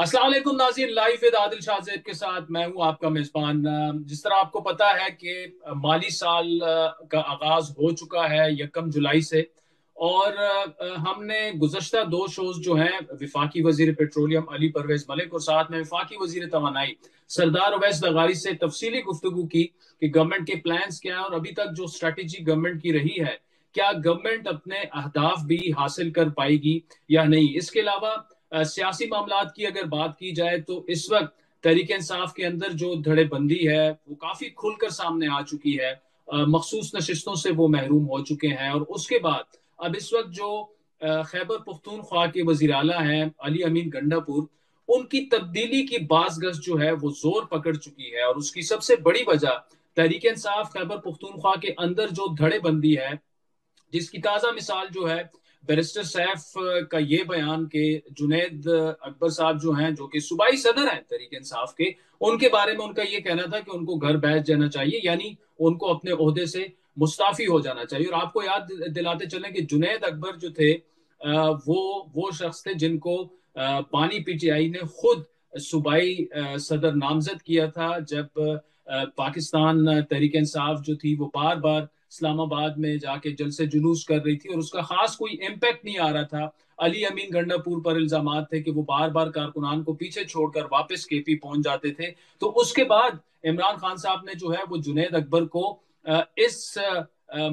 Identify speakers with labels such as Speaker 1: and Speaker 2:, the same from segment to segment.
Speaker 1: अस्सलाम वालेकुम नाज़रीन, लाइव विद आदिल शाहज़ेब के साथ मैं हूं आपका मेज़बान। जिस तरह आपको पता है कि माली साल का आगाज हो चुका है 1 जुलाई से। और हमने गुज़श्ता दो शोज जो हैं विफाकी वज़ीर पेट्रोलियम अली परवेज़ मलिक और साथ में विफाकी वज़ीर तवानाई सरदार अवैस लगारी से तफसीली गुफ्तगू की कि गवर्नमेंट के प्लान्स क्या हैं और अभी तक जो स्ट्रेटजी गवर्नमेंट की रही है, क्या गवर्नमेंट अपने अहदाफ भी हासिल कर पाएगी या नहीं। इसके अलावा सियासी मामलात की अगर बात की जाए तो इस वक्त तहरीक इंसाफ के अंदर जो धड़ेबंदी है वो काफी खुलकर सामने आ चुकी है। मखसूस नशिस्तों से वो महरूम हो चुके हैं और उसके बाद अब इस वक्त जो खैबर पख्तूनख्वा के वजीर आला हैं अली अमीन गंडापुर, उनकी तब्दीली की बाज़गश जो है वो जोर पकड़ चुकी है। और उसकी सबसे बड़ी वजह तहरीक इंसाफ खैबर पख्तूनख्वा के अंदर जो धड़ेबंदी है, जिसकी ताज़ा मिसाल जो है बैरिस्टर सैफ का ये बयान कि जुनैद अकबर साहब जो हैं, जो कि सूबाई सदर हैं तहरीक इंसाफ के, उनके बारे में उनका ये कहना था कि उनको घर बैठ जाना चाहिए, यानी उनको अपने ओहदे से मुस्ताफी हो जाना चाहिए। और आपको याद दिलाते चलें कि जुनैद अकबर जो थे वो शख्स थे जिनको पानी पीटीआई ने खुद सूबाई सदर नामजद किया था जब पाकिस्तान तहरीक इंसाफ जो थी वो बार बार इस्लामाबाद में जाके जलसे जुलूस कर रही थी और उसका खास कोई इम्पैक्ट नहीं आ रहा था। अली अमीन गंडापुर पर इल्जाम थे कि वो बार बार कारकुनान को पीछे छोड़कर वापस केपी पहुंच जाते थे। तो उसके बाद इमरान खान साहब ने जो है वो जुनैद अकबर को इस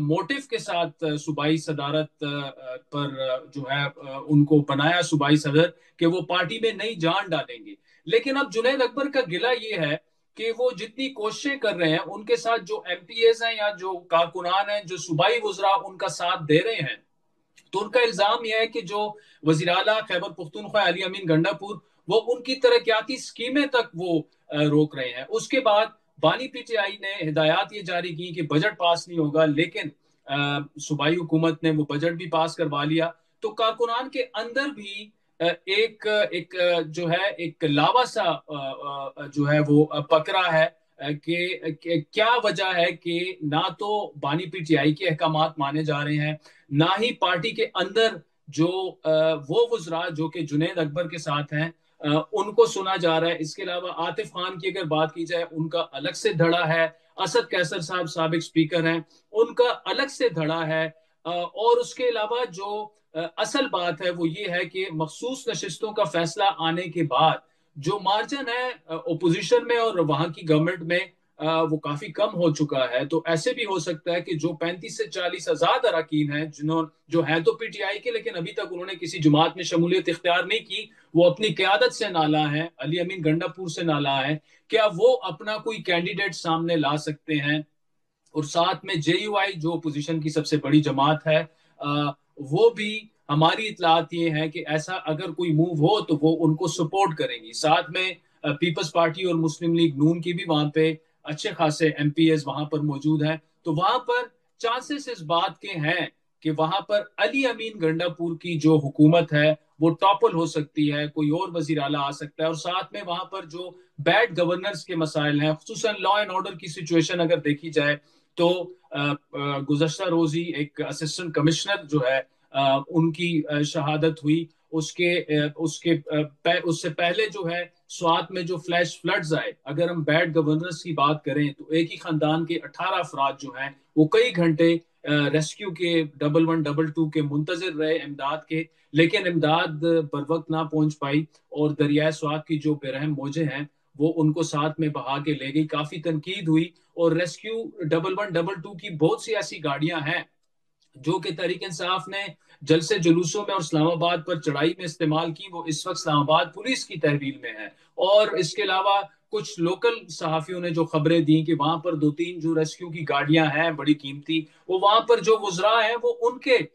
Speaker 1: मोटिव के साथ सूबाई सदारत पर जो है उनको बनाया सूबाई सदर कि वो पार्टी में नई जान डालेंगे। लेकिन अब जुनैद अकबर का गिला ये है कि वो जितनी कोशिशें कर रहे हैं उनके साथ जो एमपीएस हैं या जो कारकुनान हैं, जो सूबाई वुजरा उनका साथ दे रहे हैं, तो उनका इल्जाम यह है कि जो वजीर आला खैबर पख्तूनख्वा अली अमीन गंडापुर, वो उनकी तरक्याती स्कीमें तक वो रोक रहे हैं। उसके बाद बानी पीटीआई ने हिदायत ये जारी की कि बजट पास नहीं होगा, लेकिन सूबाई हुकूमत ने वो बजट भी पास करवा लिया। तो कारकुनान के अंदर भी एक एक जो है एक लावा सा जो है वो पकड़ा है कि क्या वजह है कि ना तो बानी पीटीआई के अहकामात माने जा रहे हैं, ना ही पार्टी के अंदर जो वो वुजरा जो कि जुनैद अकबर के साथ हैं उनको सुना जा रहा है। इसके अलावा आतिफ खान की अगर बात की जाए, उनका अलग से धड़ा है। असद कैसर साहब साबिक स्पीकर हैं, उनका अलग से धड़ा है। और उसके अलावा जो असल बात है वो ये है कि मखसूस नशिस्तों का फैसला आने के बाद जो मार्जिन है ओपोजिशन में और वहां की गवर्नमेंट में वो काफी कम हो चुका है। तो ऐसे भी हो सकता है कि जो 35 से 40 हजार अरकान हैं जिन्होंने जो हैं तो पीटीआई के, लेकिन अभी तक उन्होंने किसी जमात में शमूलियत इख्तियार नहीं की, वो अपनी क्यादत से नाला है, अली अमीन गंडापुर से नाला है, क्या वो अपना कोई कैंडिडेट सामने ला सकते हैं। और साथ में जेयूआई जो अपोजिशन की सबसे बड़ी जमात है, वो भी हमारी इतलात ये है कि ऐसा अगर कोई मूव हो तो वो उनको सपोर्ट करेंगी। साथ में पीपल्स पार्टी और मुस्लिम लीग नून की भी वहां पे अच्छे खासे एमपीएस वहां पर मौजूद हैं। तो वहां पर चांसेस इस बात के हैं कि वहां पर अली अमीन गंडापुर की जो हुकूमत है वो टॉपल हो सकती है, कोई और वजीर आला आ सकता है। और साथ में वहां पर जो बैड गवर्नेंस के मसाइल हैं, खुसूसन लॉ एंड ऑर्डर की सिचुएशन अगर देखी जाए तो गुज़श्ता रोजी एक असिस्टेंट कमिश्नर जो है उनकी शहादत हुई। उससे पहले जो है स्वात में जो फ्लैश फ्लड्स आए, अगर हम बैड गवर्नेंस की बात करें तो एक ही खानदान के 18 अफराद जो हैं वो कई घंटे रेस्क्यू के 1112 के मुंतजर रहे इमदाद के, लेकिन इमदाद बर वक्त ना पहुंच पाई और दरियाए स्वात की जो बेरहम मौजें हैं वो उनको साथ में बहा के ले गई। काफी तनकीद हुई और रेस्क्यू 1112 की बहुत सी ऐसी गाड़ियां हैं जो कि तहरीक इंसाफ ने जलसे जुलूसों में और इस्लामाबाद पर चढ़ाई में इस्तेमाल की, वो इस वक्त इस्लामाबाद पुलिस की तहवील में है। और इसके अलावा कुछ लोकल सहाफियों ने जो खबरें दी कि वहां पर दो तीन जो रेस्क्यू की गाड़ियां हैं बड़ी कीमती, वो वहां पर जो गुजरा है वो उनके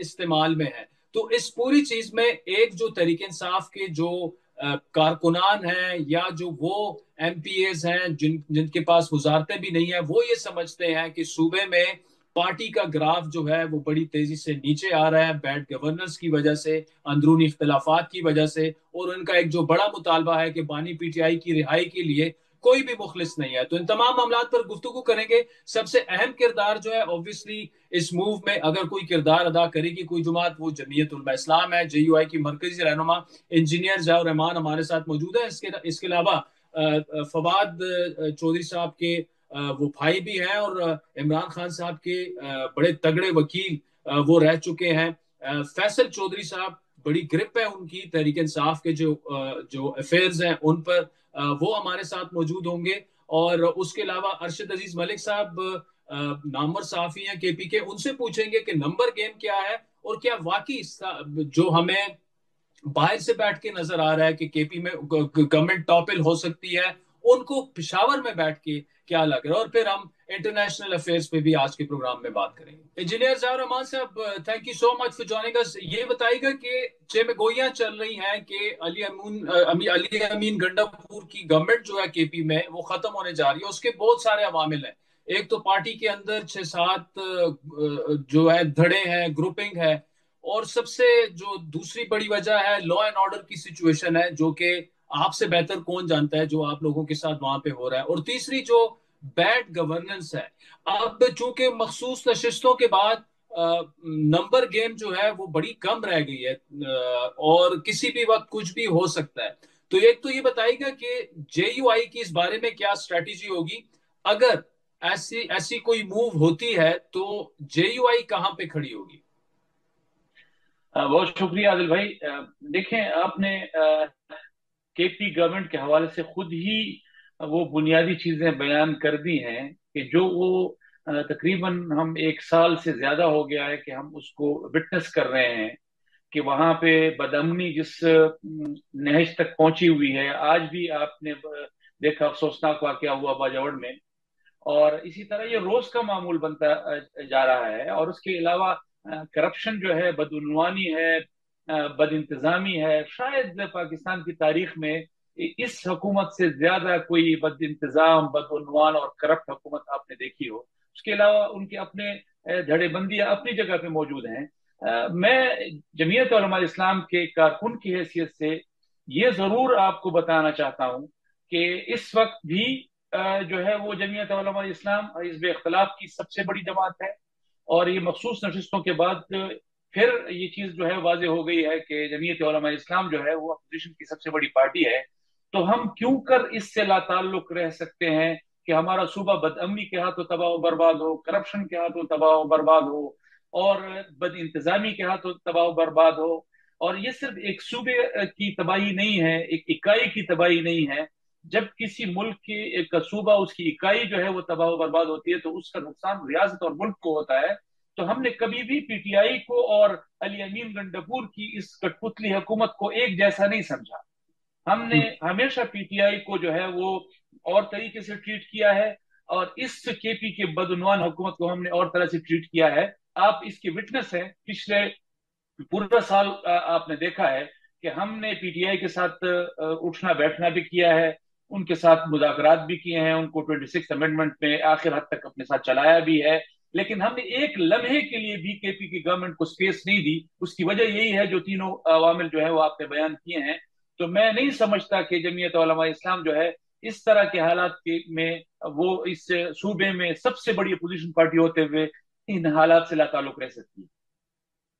Speaker 1: इस्तेमाल में है। तो इस पूरी चीज में एक जो तहरीक इंसाफ के जो कारकुनान हैं या जो वो एमपीएस हैं जिनके पास वजारतें भी नहीं है, वो ये समझते हैं कि सूबे में पार्टी का ग्राफ जो है वो बड़ी तेजी से नीचे आ रहा है बैड गवर्नेंस की वजह से, अंदरूनी इख्तलाफात की वजह से। और उनका एक जो बड़ा मुतालबा है कि बानी पीटीआई की रिहाई के लिए कोई भी मुखलिस नहीं है। तो इन तमाम मामलात पर गुफ्तगू करेंगे। सबसे अहम किरदार जो है ऑब्वियसली इस मूव में अगर कोई किरदार अदा करेगी कोई जमात, वो जमीयत उलमा इस्लाम है। JUI की मरकजी रहनुमा इंजीनियर ज़ियाउर रहमान हमारे साथ मौजूद है। इसके अलावा फवाद चौधरी साहब के वो भाई भी हैं, और इमरान खान साहब के बड़े तगड़े वकील वो रह चुके हैं। फैसल चौधरी साहब, बड़ी ग्रिप है उनकी तहरीक इंसाफ के जो अफेयर्स हैं उन पर, वो हमारे साथ मौजूद होंगे। और उसके अलावा अरशद अजीज मलिक साहब नामवर सहाफी हैं KP के, उनसे पूछेंगे कि नंबर गेम क्या है, और क्या वाकई जो हमें बाहर से बैठ के नजर आ रहा है कि KP में गवर्नमेंट टॉपिल हो सकती है, उनको पिशावर में बैठ के क्या लग रहा है। और फिर हम इंटरनेशनल अफेयर्स पे भी आज के प्रोग्राम में बात करेंगे। इंजीनियर ज़ाहिर रहमान साहब, thank you so much for joining us. ये बताइएगा कि चेमगोइयां चल रही हैं कि अली अमीन गंडापुर की गवर्नमेंट जो है KP में वो खत्म होने जा रही है। उसके बहुत सारे अवामिल हैं। एक तो पार्टी के अंदर 6-7 जो है धड़े हैं, ग्रुपिंग है, और सबसे जो दूसरी बड़ी वजह है लॉ एंड ऑर्डर की सिचुएशन है, जो कि आपसे बेहतर कौन जानता है जो आप लोगों के साथ वहां पे हो रहा है। और तीसरी जो बैड गवर्नेंस है। अब चूंकि मखसूस नशिस्तों के बाद नंबर गेम जो है वो बड़ी कम रह गई है, और किसी भी वक्त कुछ भी हो सकता है। तो एक तो ये बताइएगा कि JUI की इस बारे में क्या स्ट्रेटेजी होगी, अगर ऐसी ऐसी कोई मूव होती है तो JUI कहां पे खड़ी होगी।
Speaker 2: बहुत शुक्रिया आदिल भाई। देखें, आपने KP गवर्नमेंट के हवाले से खुद ही वो बुनियादी चीजें बयान कर दी हैं कि जो वो तकरीबन हम एक साल से ज्यादा हो गया है कि हम उसको विटनेस कर रहे हैं कि वहां पे बदअमनी जिस नहज तक पहुंची हुई है। आज भी आपने देखा अफसोसनाक वाकया हुआ बाजावड़ में, और इसी तरह ये रोज का मामूल बनता जा रहा है। और उसके अलावा करप्शन जो है, बदउनवानी है, बद इंतजामी है। शायद पाकिस्तान की तारीख में इस हुकूमत से ज्यादा कोई बद इंतजाम, बदउनवान और करप्ट हुकूमत आपने देखी हो। उसके अलावा उनके अपने धड़ेबंदियां अपनी जगह पे मौजूद हैं। मैं जमीयत उलमा इस्लाम के कारकुन की हैसियत से ये जरूर आपको बताना चाहता हूँ कि इस वक्त भी जो है वो जमीयत उलमा इस्लाम हिज़्ब इख्तिलाफ की सबसे बड़ी जमात है। और ये मखसूस नशिस्तों के बाद फिर ये चीज जो है वाजे हो गई है कि जमीयत उलमा इस्लाम जो है वो अपोजिशन की सबसे बड़ी पार्टी है। तो हम क्यों कर इससे लाताल्लुक रह सकते हैं कि हमारा सूबा बदअमनी के हाथों तबाह बर्बाद हो, करप्शन के हाथों तबाह बर्बाद हो, और बद इंतजामी के हाथों तबाह बर्बाद हो। और ये सिर्फ एक सूबे की तबाही नहीं है, एक इकाई की तबाही नहीं है। जब किसी मुल्क की एक सूबा, उसकी इकाई जो है वो तबाह बर्बाद होती है तो उसका नुकसान रियासत और मुल्क को होता है। तो हमने कभी भी PTI को और अली अमीन गंडापुर की इस कठपुतली हुकूमत को एक जैसा नहीं समझा। हमने हमेशा PTI को जो है वो और तरीके से ट्रीट किया है, और इस KP के बदउनवान हुकूमत को हमने और तरह से ट्रीट किया है। आप इसके विटनेस हैं। पिछले पूरा साल आपने देखा है कि हमने PTI के साथ उठना बैठना भी किया है, उनके साथ मुज़ाकरात भी किए हैं, उनको 26 अमेंडमेंट में आखिर हद तक अपने साथ चलाया भी है। लेकिन हमने एक लम्हे के लिए भी KP की गवर्नमेंट को स्पेस नहीं दी। उसकी वजह यही है जो तीनों अवामिल जो है वो आपने बयान किए हैं। तो मैं नहीं समझता कि जमीयत उलमा इस्लाम जो है इस तरह के हालात में वो इस सूबे में सबसे बड़ी अपोजिशन पार्टी होते हुए इन हालात से लाताल्लुक रह सकती है।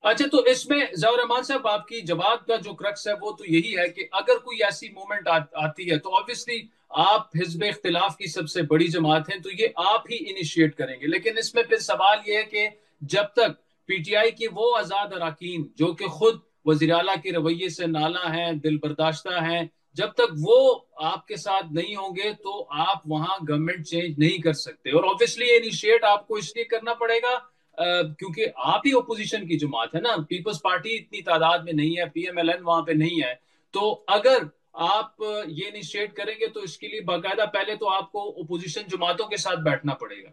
Speaker 1: अच्छा, तो इसमें ज़ाहिर रहमान साहब आपकी जवाब का जो क्रक्स है वो तो यही है कि अगर कोई ऐसी मूवमेंट आती है तो ऑब्वियसली आप हिज़्ब इख्तिलाफ की सबसे बड़ी जमात हैं, तो ये आप ही इनिशिएट करेंगे। लेकिन इसमें फिर सवाल ये है कि जब तक PTI के वो आज़ाद अरकान जो कि खुद वज़ीर आला के रवैये से नाला हैं, दिल बर्दाश्ता हैं, जब तक वो आपके साथ नहीं होंगे तो आप वहां गवर्नमेंट चेंज नहीं कर सकते। और ऑब्वियसली ये इनिशिएट आपको इसलिए करना पड़ेगा क्योंकि आप ही ओपोजिशन की जमात है ना। पीपल्स पार्टी इतनी तादाद में नहीं है, PMLN वहां पे नहीं है। तो अगर आप ये इनिशिएट करेंगे तो इसके लिए बाकायदा पहले तो आपको ओपोजिशन जमातों के साथ बैठना पड़ेगा।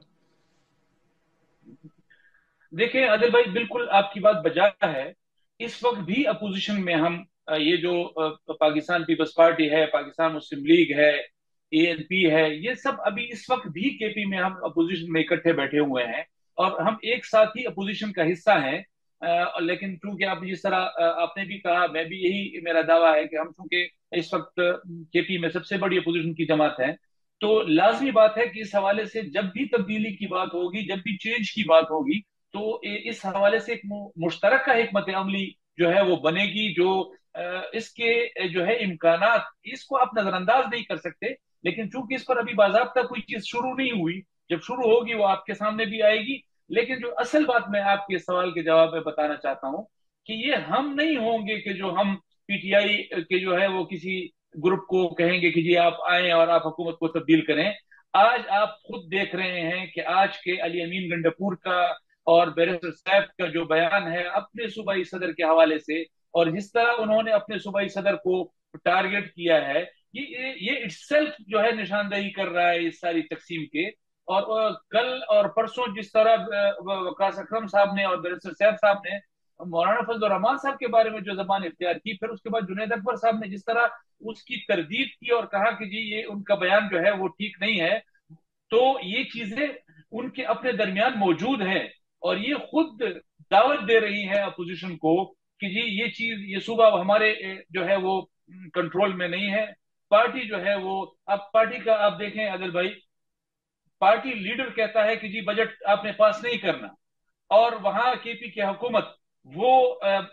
Speaker 2: देखिए आदिल भाई, बिल्कुल आपकी बात बजा है। इस वक्त भी अपोजिशन में हम ये जो पाकिस्तान पीपल्स पार्टी है, पाकिस्तान मुस्लिम लीग है, ANP है, ये सब अभी इस वक्त भी KP में हम अपोजिशन में इकट्ठे बैठे हुए हैं, और हम एक साथ ही अपोजिशन का हिस्सा हैं। लेकिन चूंकि आप जिस तरह आपने भी कहा, मैं भी यही मेरा दावा है कि हम चूंकि इस वक्त KP में सबसे बड़ी अपोजिशन की जमात है, تو لازمی بات ہے کہ اس حوالے سے جب بھی تبدیلی کی بات ہوگی، جب بھی چینج کی بات ہوگی، تو اس حوالے سے ایک مشترکہ حکمت عملی جو ہے وہ بنے گی، جو اس کے جو ہے امکانات، اس کو آپ نظر انداز نہیں کر سکتے، لیکن چونکہ اس پر ابھی باضابطہ کوئی چیز شروع نہیں ہوئی، جب شروع ہوگی وہ آپ کے سامنے بھی آئے گی۔ لیکن جو اصل بات میں آپ کے سوال کے جواب میں بتانا چاہتا ہوں کہ یہ ہم نہیں ہوں گے کہ جو ہم پی ٹی آئی کے جو ہے وہ کسی گروپ کو کہیں گے کہ جی آپ آئیں اور آپ حکومت کو تبدیل کریں۔ آج آپ خود دیکھ رہے ہیں کہ آج کے علی امین گنڈپور کا اور بیرسٹر صاحب کا جو بیان ہے اپنے صوبائی صدر کے حوالے سے، اور جس طرح انہوں نے اپنے صوبائی صدر کو ٹارگٹ کیا ہے، یہ اٹ سیلف جو ہے نشاندہی کر رہا ہے اس ساری تقسیم کے۔ اور کل اور پرسوں جس طرح وقاص اکرم صاحب نے اور بیرسٹر صاحب صاحب نے مولانا فضل الرحمان صاحب کے بارے میں جو زبان اختیار کی، پھر اس کے بعد جنید اکبر صاحب نے جس طرح اس کی تردید کی اور کہا کہ جی یہ ان کا بیان جو ہے وہ ٹھیک نہیں ہے، تو یہ چیزیں ان کے اپنے درمیان موجود ہیں، اور یہ خود دعوت دے رہی ہے اپوزیشن کو کہ جی یہ چیز، یہ صوبہ ہمارے جو ہے وہ کنٹرول میں نہیں ہے۔ پارٹی جو ہے وہ، اب پارٹی کا آپ دیکھیں عادل بھائی، پارٹی لیڈر کہتا ہے کہ جی بجٹ آپ نے پاس نہیں کرنا، اور وہاں کے پی کی حکومت وہ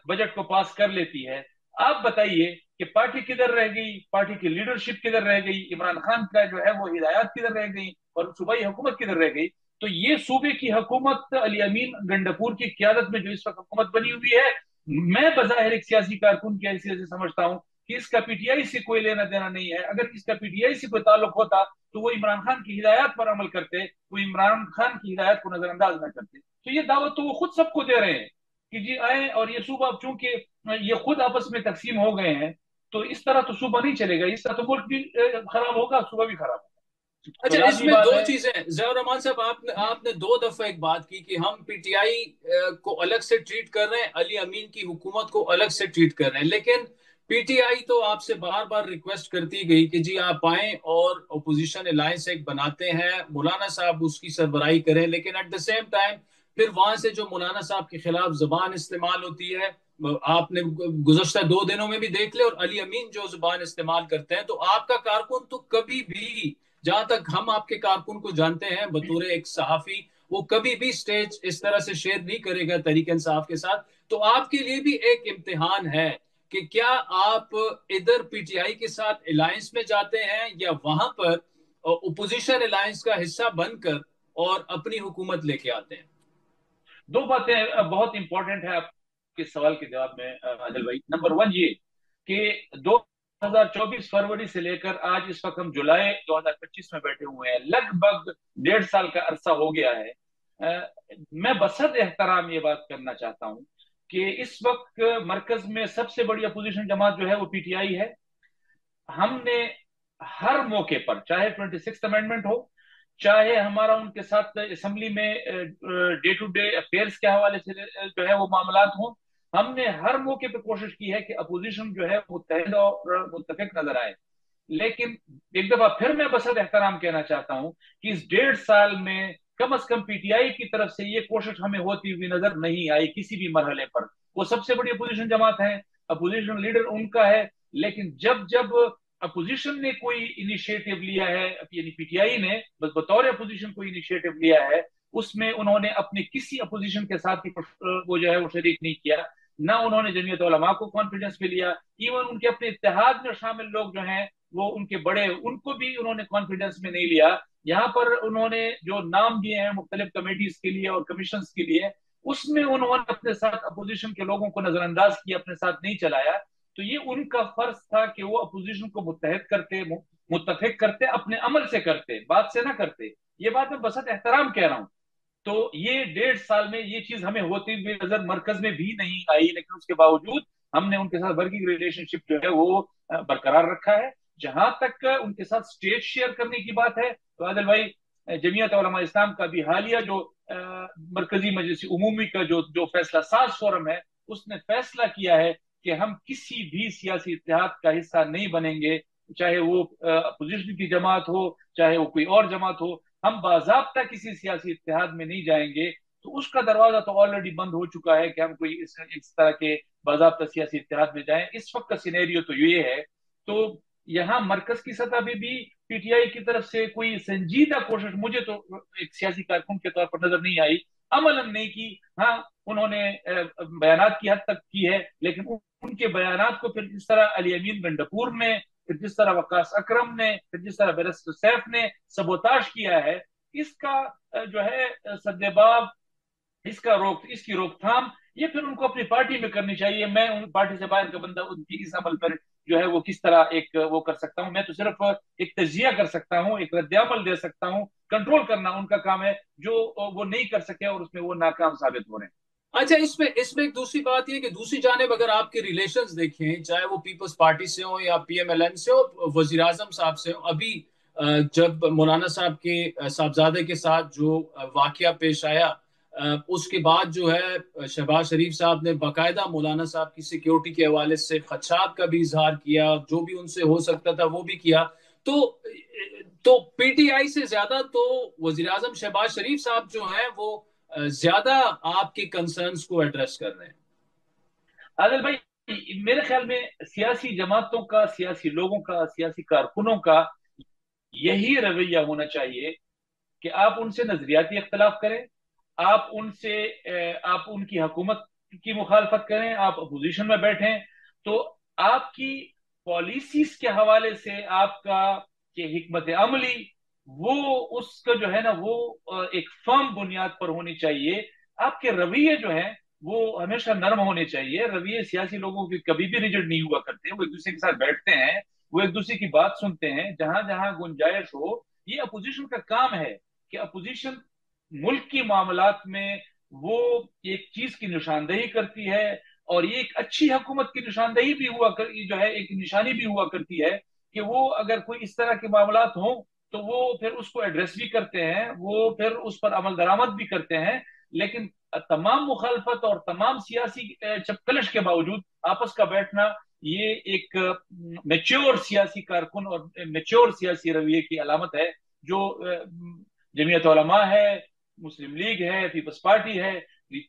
Speaker 2: بجٹ کو پاس کر لیتی ہے۔ آپ بتائیے کہ پارٹی کدھر رہ گئی، پارٹی کی لیڈرشپ کدھر رہ گئی، عمران خان کا جو ہے وہ ہدایات کدھر رہ گئی، اور صوبائی حکومت کدھر رہ گئی؟ تو یہ صوبے کی حکومت علی امین گنڈپور کی قیادت میں جو اس وقت حکومت بنی ہوئی ہے، میں بظاہر ایک سیاسی کارکن کی حیثیت سے سمجھتا ہوں کہ اس کا پی ٹی آئی سے کوئی لینا دینا نہیں ہے۔ اگر اس کا پی ٹی آئی سے کوئی تعلق ہوتا تو وہ عمران خان کی ہدایات پر عمل کرتے، وہ عمران خان کی ہدایات کو نظر انداز نہ کرتے۔ تو یہ دعوت تو وہ خود سب کو دے رہے ہیں کہ جی آئیں، اور یہ صوبہ چونکہ یہ خود آپس میں تقسیم ہو گئے ہیں، تو اس طرح تو صوبہ نہیں چلے گا، اس طرح تو ملک بھی خراب ہوگا، صوبہ بھی خراب ہوگا۔ تو
Speaker 1: اچھا، اس
Speaker 2: لازمی
Speaker 1: میں
Speaker 2: بات
Speaker 1: دو
Speaker 2: ہے۔
Speaker 1: چیزیں ضیاء الرحمان صاحب، آپ نے دو دفعہ ایک بات کی کہ ہم پی ٹی آئی کو الگ سے ٹریٹ کر رہے ہیں، علی امین کی حکومت کو الگ سے ٹریٹ کر رہے ہیں، لیکن پی ٹی آئی تو آپ سے بار بار ریکویسٹ کرتی گئی کہ جی آپ آئیں اور اپوزیشن الائنس ایک بناتے ہیں، مولانا صاحب اس کی سربراہی کریں، لیکن ایٹ دا سیم ٹائم پھر وہاں سے جو مولانا صاحب کے خلاف زبان استعمال ہوتی ہے، آپ نے گزشتہ 2 دنوں میں بھی دیکھ لے، اور علی امین جو زبان استعمال کرتے ہیں، تو آپ کا کارکن تو کبھی بھی، جہاں تک ہم آپ کے کارکن کو جانتے ہیں بطور ایک صحافی، وہ کبھی بھی سٹیج اس طرح سے شیئر نہیں کرے گا تحریک انصاف کے ساتھ۔ تو آپ کے لیے بھی ایک امتحان ہے کہ کیا آپ ادھر پی ٹی آئی کے ساتھ الائنس میں جاتے ہیں، یا وہاں پر اپوزیشن الائنس کا حصہ بن کر اور اپنی حکومت لے کے آتے ہیں۔
Speaker 2: دو باتیں بہت امپورٹنٹ ہے آپ کے سوال کے جواب میں عادل بھائی۔ نمبر ون یہ کہ 2024 فروری سے لے کر آج اس وقت ہم جولائی 2025 میں بیٹھے ہوئے ہیں، لگ بھگ 1.5 سال کا عرصہ ہو گیا ہے۔ میں بصد احترام یہ بات کرنا چاہتا ہوں کہ اس وقت مرکز میں سب سے بڑی اپوزیشن جماعت جو ہے وہ پی ٹی آئی ہے۔ ہم نے ہر موقع پر، چاہے 26 امینڈمنٹ ہو، چاہے ہمارا ان کے ساتھ اسمبلی میں ڈے ٹو ڈے افیئرس کے حوالے سے جو ہے وہ معاملات ہوں، ہم نے ہر موقع پہ کوشش کی ہے کہ اپوزیشن جو ہے متحد اور متفق نظر آئے۔ لیکن ایک دفعہ پھر میں بصد احترام کہنا چاہتا ہوں کہ اس 1.5 سال میں کم از کم پی ٹی آئی کی طرف سے یہ کوشش ہمیں ہوتی ہوئی نظر نہیں آئی کسی بھی مرحلے پر۔ وہ سب سے بڑی اپوزیشن جماعت ہے، اپوزیشن لیڈر ان کا ہے، لیکن جب اپوزیشن نے کوئی انیشیٹو لیا ہے، یعنی پی ٹی آئی نے بس بطور اپوزیشن کوئی انیشیٹو لیا ہے، اس میں انہوں نے اپنے کسی اپوزیشن کے ساتھ وہ جو ہے وہ شریک نہیں کیا، نہ انہوں نے جمعیت علماء کو کانفیڈنس میں لیا، ایون ان کے اپنے اتحاد میں شامل لوگ جو ہیں وہ ان کے بڑے، ان کو بھی انہوں نے کانفیڈنس میں نہیں لیا۔ یہاں پر انہوں نے جو نام دیے ہیں مختلف کمیٹیز کے لیے اور کمیشنز کے لیے، اس میں انہوں نے اپنے ساتھ اپوزیشن کے لوگوں کو نظر انداز کیا، اپنے ساتھ نہیں چلایا۔ تو یہ ان کا فرض تھا کہ وہ اپوزیشن کو متحد کرتے، متفق کرتے، اپنے عمل سے کرتے، بات سے نہ کرتے۔ یہ بات میں بسط احترام کہہ رہا ہوں۔ تو یہ 1.5 سال میں یہ چیز ہمیں ہوتی ہوئی نظر مرکز میں بھی نہیں آئی، لیکن اس کے باوجود ہم نے ان کے ساتھ ورکنگ ریلیشن شپ جو ہے وہ برقرار رکھا ہے۔ جہاں تک ان کے ساتھ اسٹیج شیئر کرنے کی بات ہے تو عادل بھائی، جمعیت علماء اسلام کا بھی حالیہ جو مرکزی مجلس عمومی کا جو فیصلہ ساز فورم ہے، اس نے فیصلہ کیا ہے کہ ہم کسی بھی سیاسی اتحاد کا حصہ نہیں بنیں گے، چاہے وہ اپوزیشن کی جماعت ہو، چاہے وہ کوئی اور جماعت ہو، ہم باضابطہ کسی سیاسی اتحاد میں نہیں جائیں گے۔ تو اس کا دروازہ تو آلریڈی بند ہو چکا ہے کہ ہم کوئی اس طرح کے باضابطہ سیاسی اتحاد میں جائیں۔ اس وقت کا سینیریو تو یہ ہے۔ تو یہاں مرکز کی سطح پہ بھی پی ٹی آئی کی طرف سے کوئی سنجیدہ کوشش مجھے تو ایک سیاسی کارکن کے طور پر نظر نہیں آئی. عملاً نہیں کی. ہاں انہوں نے بیانات کی حد تک کی ہے، لیکن ان کے بیانات کو پھر جس طرح علی امین گنڈپور نے، پھر جس طرح وقاص اکرم نے، پھر جس طرح بیرسٹر سیف نے سبوتاش کیا ہے، اس کا جو ہے سدباب، اس کی روک تھام یہ پھر ان کو اپنی پارٹی میں کرنی چاہیے. میں ان پارٹی سے باہر کا بندہ ان کی اس عمل پر جو ہے وہ کس طرح ایک وہ کر سکتا ہوں؟ میں تو صرف ایک تجزیہ کر سکتا ہوں، ایک رد عمل دے سکتا ہوں. کنٹرول کرنا ان کا کام ہے جو وہ نہیں کر سکے اور اس میں وہ ناکام ثابت ہو رہے ہیں.
Speaker 1: اچھا، اس میں ایک دوسری بات یہ کہ دوسری جانب اگر آپ کے ریلیشنز دیکھیں، چاہے وہ پیپلز پارٹی سے ہوں یا پی ایم ایل این سے ہو، وزیر اعظم صاحب سے ہوں، ابھی جب مولانا صاحب کے صاحبزادے کے ساتھ جو واقعہ پیش آیا، اس کے بعد جو ہے شہباز شریف صاحب نے باقاعدہ مولانا صاحب کی سیکیورٹی کے حوالے سے خدشات کا بھی اظہار کیا، جو بھی ان سے ہو سکتا تھا وہ بھی کیا. تو پی ٹی آئی سے زیادہ تو وزیر اعظم شہباز شریف صاحب جو ہیں وہ زیادہ آپ کے کنسرنز کو ایڈریس کر رہے ہیں.
Speaker 2: عادل بھائی، میرے خیال میں سیاسی جماعتوں کا، سیاسی لوگوں کا، سیاسی کارکنوں کا یہی رویہ ہونا چاہیے کہ آپ ان سے نظریاتی اختلاف کریں، آپ ان کی حکومت کی مخالفت کریں، آپ اپوزیشن میں بیٹھیں، تو آپ کی پالیسیز کے حوالے سے آپ کا کہ حکمت عملی وہ اس کا جو ہے نا وہ ایک فرم بنیاد پر ہونی چاہیے. آپ کے رویے جو ہیں وہ ہمیشہ نرم ہونے چاہیے. رویے سیاسی لوگوں کے کبھی بھی ریجڈ نہیں ہوا کرتے، وہ ایک دوسرے کے ساتھ بیٹھتے ہیں، وہ ایک دوسرے کی بات سنتے ہیں جہاں جہاں گنجائش ہو. یہ اپوزیشن کا کام ہے کہ اپوزیشن ملک کی معاملات میں وہ ایک چیز کی نشاندہی کرتی ہے، اور یہ ایک اچھی حکومت کی نشاندہی بھی جو ہے ایک نشانی بھی ہوا کرتی ہے کہ وہ اگر کوئی اس طرح کے معاملات ہوں تو وہ پھر اس کو ایڈریس بھی کرتے ہیں، وہ پھر اس پر عمل درآمد بھی کرتے ہیں. لیکن تمام مخالفت اور تمام سیاسی چپکلش کے باوجود آپس کا بیٹھنا یہ ایک میچور سیاسی کارکن اور میچور سیاسی رویے کی علامت ہے، جو جمعیت علماء ہے، مسلم لیگ ہے، پیپلز پارٹی ہے،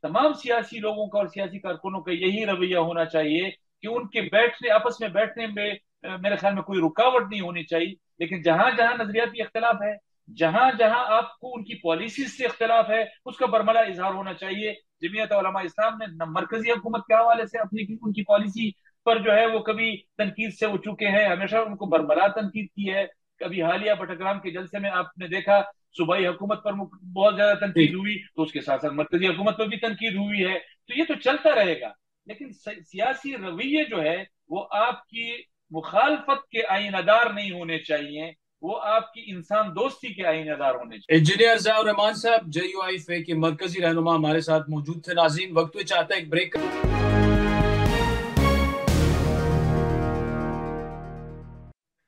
Speaker 2: تمام سیاسی لوگوں کا اور سیاسی کارکنوں کا یہی رویہ ہونا چاہیے کہ ان کے آپس میں بیٹھنے میں میرے خیال میں کوئی رکاوٹ نہیں ہونی چاہیے. لیکن جہاں جہاں نظریاتی اختلاف ہے، جہاں جہاں آپ کو ان کی پالیسیز سے اختلاف ہے، اس کا برملا اظہار ہونا چاہیے. جمعیت علماء اسلام نے مرکزی حکومت کے حوالے سے ان کی پالیسی پر جو ہے وہ کبھی تنقید سے وہ چکے ہیں، ہمیشہ ان کو برملا تنقید کی ہے. کبھی حالیہ بٹگرام کے جلسے میں آپ نے دیکھا صوبائی حکومت پر بہت زیادہ تنقید ہوئی، تو اس کے ساتھ ساتھ مرکزی حکومت پر بھی تنقید ہوئی ہے. تو یہ تو چلتا رہے گا، لیکن سیاسی رویے جو ہے وہ آپ کی مخالفت کے آئینہ دار نہیں ہونے چاہیے، وہ آپ کی انسان دوستی کے آئینہ دار ہونے چاہیے.
Speaker 1: انجینئر ضیاء الرحمان صاحب جے یو آئی فے کے مرکزی رہنما ہمارے ساتھ موجود تھے. ناظرین، وقت میں چاہتا ہے ایک بریک.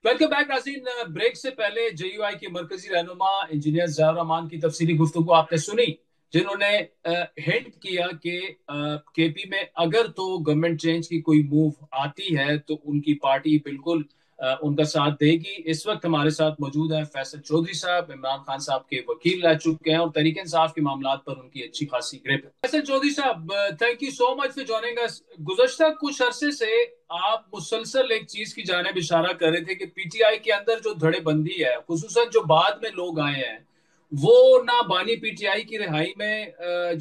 Speaker 1: ویلکم بیک ناظرین. بریک سے پہلے جے یو آئی کے مرکزی رہنما انجینئر ضیاء الرحمان کی تفصیلی گفتگو آپ نے سنی، جنہوں نے ہنٹ کیا کہ کے پی میں اگر تو گورنمنٹ چینج کی کوئی موو آتی ہے تو ان کی پارٹی بالکل ان کا ساتھ دے گی. اس وقت ہمارے ساتھ موجود ہیں فیصل چودھری صاحب، عمران خان صاحب کے وکیل رہ چکے ہیں اور تحریک انصاف کے معاملات پر ان کی اچھی خاصی گرپ ہے. فیصل چودھری صاحب، thank you so much for joining us. گزشتہ کچھ عرصے سے آپ مسلسل ایک چیز کی جانب اشارہ کر رہے تھے کہ پی ٹی آئی کے اندر جو دھڑے بندی ہے، خصوصاً جو بعد میں لوگ آئے ہیں، وہ نہ بانی پی ٹی آئی کی رہائی میں